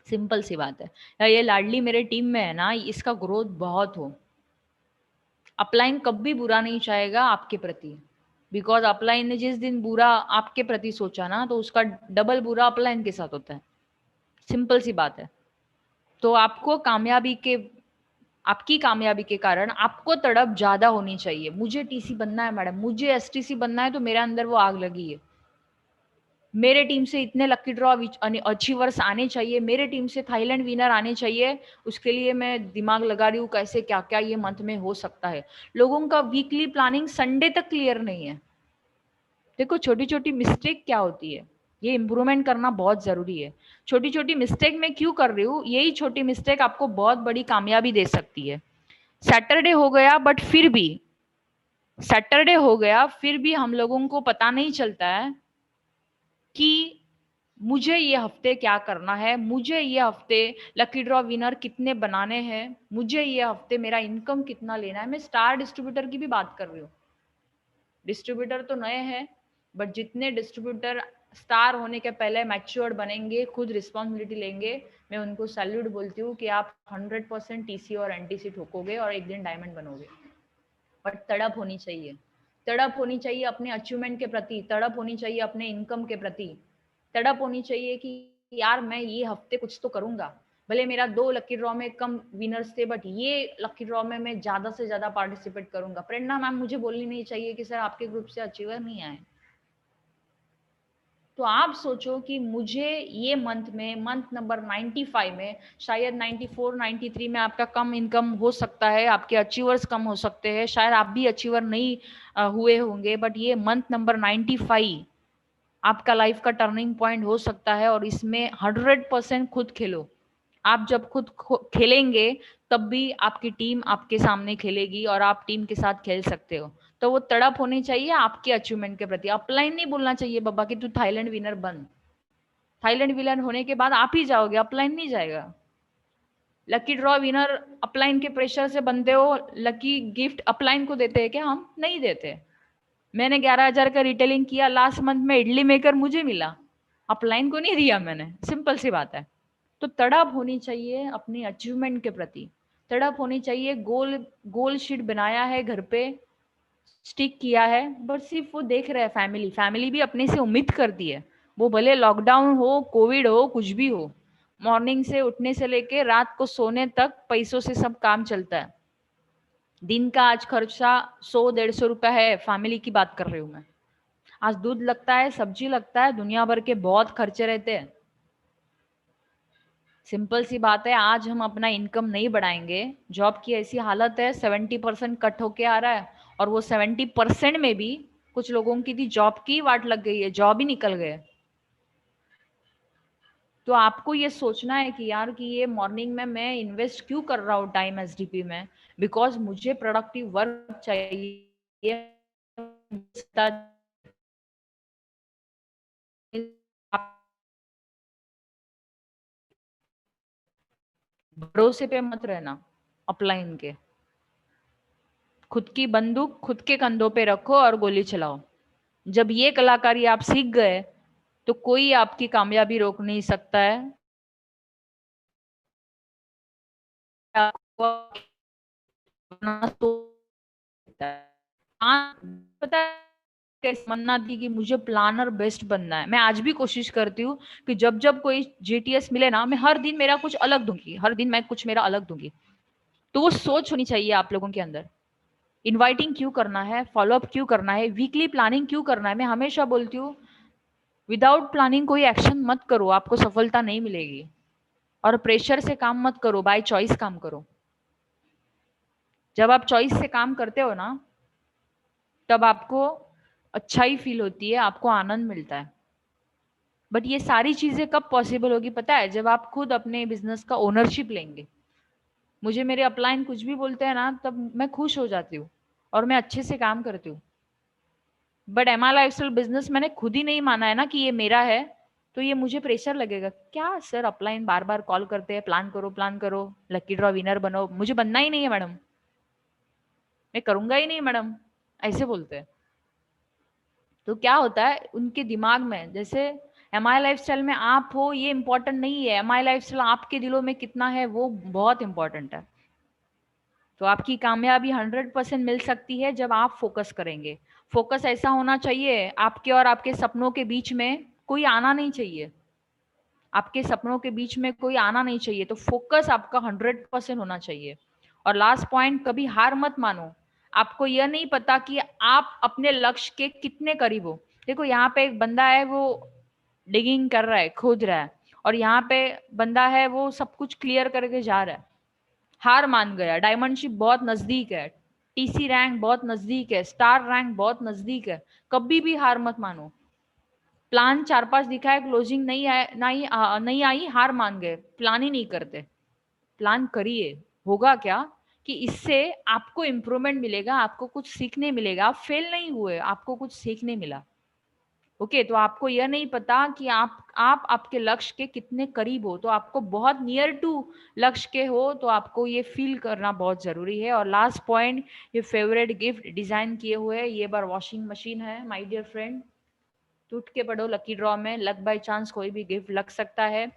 सिंपल सी बात है, या ये लाडली मेरे टीम में है ना, इसका ग्रोथ बहुत हो। अपलाइन कभी बुरा नहीं चाहेगा आपके प्रति, बिकॉज अपलाइन ने जिस दिन बुरा आपके प्रति सोचा ना, तो उसका डबल बुरा अपलाइन के साथ होता है। सिंपल सी बात है। तो आपको कामयाबी के आपकी कामयाबी के कारण आपको तड़प ज्यादा होनी चाहिए। मुझे टीसी बनना है मैडम, मुझे एसटीसी बनना है, तो मेरे अंदर वो आग लगी है। मेरे टीम से इतने लकी ड्रॉ अचीवर्स आने चाहिए, मेरे टीम से थाईलैंड विनर आने चाहिए। उसके लिए मैं दिमाग लगा रही हूँ कैसे क्या क्या ये मंथ में हो सकता है। लोगों का वीकली प्लानिंग संडे तक क्लियर नहीं है। देखो छोटी छोटी मिस्टेक क्या होती है, ये इम्प्रूवमेंट करना बहुत जरूरी है। छोटी छोटी मिस्टेक मैं क्यों कर रही हूँ, यही छोटी मिस्टेक आपको बहुत बड़ी कामयाबी दे सकती है। सैटरडे हो गया बट फिर भी सैटरडे हो गया फिर भी हम लोगों को पता नहीं चलता है कि मुझे ये हफ्ते क्या करना है, मुझे ये हफ्ते लकी ड्रॉ विनर कितने बनाने हैं, मुझे ये हफ्ते मेरा इनकम कितना लेना है। मैं स्टार डिस्ट्रीब्यूटर की भी बात कर रही हूँ। डिस्ट्रीब्यूटर तो नए हैं, बट जितने डिस्ट्रीब्यूटर स्टार होने के पहले मैच्योर्ड बनेंगे, खुद रिस्पॉन्सिबिलिटी लेंगे, मैं उनको सैल्यूट बोलती हूँ कि आप 100% टीसी और एनटीसी ठोकोगे और एक दिन डायमंड बनोगे। बट तड़प होनी चाहिए। तड़प होनी चाहिए अपने अचीवमेंट के प्रति, तड़प होनी चाहिए अपने इनकम के प्रति, तड़प होनी चाहिए कि यार मैं ये हफ्ते कुछ तो करूंगा। भले मेरा 2 लकी ड्रॉ में कम विनर्स थे, बट ये लकी ड्रॉ में मैं ज्यादा से ज्यादा पार्टिसिपेट करूंगा। प्रेरणा मैम मुझे बोलनी नहीं चाहिए कि सर आपके ग्रुप से अचीवर नहीं आए। तो आप सोचो कि मुझे ये मंथ में, मंथ नंबर 95 में, शायद 94 93 में आपका कम इनकम हो सकता है, आपके अचीवर्स कम हो सकते हैं, शायद आप भी अचीवर नहीं हुए होंगे, बट ये मंथ नंबर 95 आपका लाइफ का टर्निंग पॉइंट हो सकता है। और इसमें 100% खुद खेलो। आप जब खुद खेलेंगे तब भी आपकी टीम आपके सामने खेलेगी और आप टीम के साथ खेल सकते हो। तो वो तड़प होनी चाहिए आपके अचीवमेंट के प्रति। अपलाइन नहीं बोलना चाहिए बाबा कि तू थाईलैंड विनर बन। थाईलैंड विनर होने के बाद आप ही जाओगे, अपलाइन नहीं जाएगा। लकी ड्रॉ विनर अपलाइन के प्रेशर से बनते हो, लकी गिफ्ट अपलाइन को देते हैं क्या? हम नहीं देते। मैंने 11,000 का रिटेलिंग किया लास्ट मंथ में, इडली मेकर मुझे मिला, अपलाइन को नहीं दिया मैंने। सिंपल सी बात है। तो तड़प होनी चाहिए अपने अचीवमेंट के प्रति, तड़प होनी चाहिए। गोल शीट बनाया है घर पे, स्टिक किया है, बट सिर्फ वो देख रहे हैं। फैमिली फैमिली भी अपने से उम्मीद करती है। वो भले लॉकडाउन हो, कोविड हो, कुछ भी हो, मॉर्निंग से उठने से लेके रात को सोने तक पैसों से सब काम चलता है। दिन का आज खर्चा 100-150 रुपया है, फैमिली की बात कर रही हूँ मैं। आज दूध लगता है, सब्जी लगता है, दुनिया भर के बहुत खर्चे रहते हैं। सिंपल सी बात है, आज हम अपना इनकम नहीं बढ़ाएंगे। जॉब की ऐसी हालत है, 70% कट होके आ रहा है, और वो 70% में भी कुछ लोगों की थी जॉब की वाट लग गई है, जॉब ही निकल गए। तो आपको ये सोचना है कि यार कि ये मॉर्निंग में मैं इन्वेस्ट क्यों कर रहा हूँ टाइम एसडीपी में, बिकॉज मुझे प्रोडक्टिव वर्क चाहिए। भरोसे पे मत रहना अपलाइन के। खुद की बंदूक खुद के कंधों पे रखो और गोली चलाओ। जब ये कलाकारी आप सीख गए तो कोई आपकी कामयाबी रोक नहीं सकता है। पता है कैसे मन्ना थी कि मुझे प्लानर बेस्ट बनना है। मैं आज भी कोशिश करती हूँ कि जब जब कोई जीटीएस मिले ना, मैं हर दिन मेरा कुछ अलग दूंगी, हर दिन मैं कुछ मेरा अलग दूंगी। तो वो सोच होनी चाहिए आप लोगों के अंदर। इनवाइटिंग क्यों करना है, फॉलोअप क्यों करना है, वीकली प्लानिंग क्यों करना है। मैं हमेशा बोलती हूँ विदाउट प्लानिंग कोई एक्शन मत करो, आपको सफलता नहीं मिलेगी। और प्रेशर से काम मत करो, बाय चॉइस काम करो। जब आप चॉइस से काम करते हो ना, तब आपको अच्छाई फील होती है, आपको आनंद मिलता है। बट ये सारी चीजें कब पॉसिबल होगी पता है? जब आप खुद अपने बिजनेस का ओनरशिप लेंगे। मुझे मेरे अपलाइन कुछ भी बोलते हैं ना, तब मैं खुश हो जाती हूँ और मैं अच्छे से काम करती हूँ। बट एमआई लाइफस्टाइल बिजनेस मैंने खुद ही नहीं माना है ना कि ये मेरा है, तो ये मुझे प्रेशर लगेगा। क्या सर अपलाइन बार बार कॉल करते हैं, प्लान करो, लकी ड्रॉ विनर बनो। मुझे बनना ही नहीं है मैडम, मैं करूंगा ही नहीं मैडम, ऐसे बोलते हैं। तो क्या होता है उनके दिमाग में, जैसे एमआई लाइफस्टाइल में आप हो ये इंपॉर्टेंट नहीं है, एमआई लाइफस्टाइल आपके दिलों में कितना है वो बहुत इंपॉर्टेंट है। तो आपकी कामयाबी 100% मिल सकती है जब आप फोकस करेंगे। फोकस ऐसा होना चाहिए, आपके और आपके सपनों के बीच में कोई आना नहीं चाहिए, आपके सपनों के बीच में कोई आना नहीं चाहिए। तो फोकस आपका 100% होना चाहिए। और लास्ट पॉइंट, कभी हार मत मानो। आपको यह नहीं पता कि आप अपने लक्ष्य के कितने करीब हो। देखो यहाँ पे एक बंदा है, वो डिगिंग कर रहा है, खोद रहा है, और यहाँ पे बंदा है वो सब कुछ क्लियर करके जा रहा है, हार मान गया। डायमंडशिप बहुत नजदीक है, टीसी रैंक बहुत नजदीक है, स्टार रैंक बहुत नजदीक है। कभी भी हार मत मानो। प्लान 4-5 दिखाए, क्लोजिंग नहीं आए, नहीं आई, हार मान गए, प्लान ही नहीं करते। प्लान करिए। होगा क्या कि इससे आपको इंप्रूवमेंट मिलेगा, आपको कुछ सीखने मिलेगा। आप फेल नहीं हुए, आपको कुछ सीखने मिला। ओके, तो आपको यह नहीं पता कि आप आपके लक्ष्य के कितने करीब हो। तो आपको बहुत नियर टू लक्ष्य के हो, तो आपको ये फील करना बहुत जरूरी है। और लास्ट पॉइंट, ये फेवरेट गिफ्ट डिजाइन किए हुए ये बार वॉशिंग मशीन है माय डियर फ्रेंड। टूट के पढ़ो लकी ड्रॉ में, लक बाय चांस कोई भी गिफ्ट लग सकता है।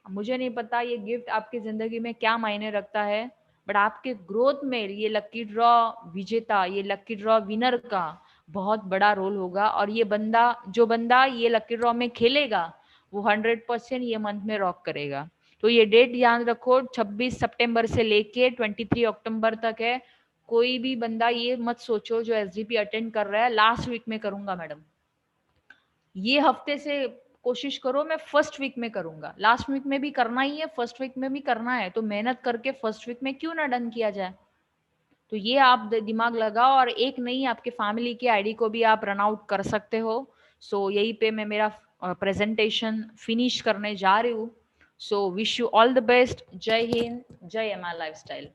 मुझे नहीं पता ये गिफ्ट आपकी जिंदगी में क्या मायने रखता है, बट आपके ग्रोथ में ये लकी ड्रॉ विजेता, ये लकी ड्रॉ विनर का बहुत बड़ा रोल होगा। और ये बंदा, जो बंदा ये लकी ड्रॉ में खेलेगा, वो 100% ये मंथ में रॉक करेगा। तो ये डेट याद रखो, 26 सितंबर से लेके 23 अक्टूबर तक है। कोई भी बंदा ये मत सोचो जो एसजीपी अटेंड कर रहा है लास्ट वीक में करूंगा मैडम, ये हफ्ते से कोशिश करो मैं फर्स्ट वीक में करूंगा। लास्ट वीक में भी करना ही है, फर्स्ट वीक में भी करना है, तो मेहनत करके फर्स्ट वीक में क्यों ना डन किया जाए। तो ये आप दिमाग लगाओ, और एक नहीं आपके फैमिली की आईडी को भी आप रन आउट कर सकते हो। सो यही पे मैं मेरा प्रेजेंटेशन फिनिश करने जा रही हूँ। So wish you all the best. जय हिंद, जय एमआई लाइफस्टाइल।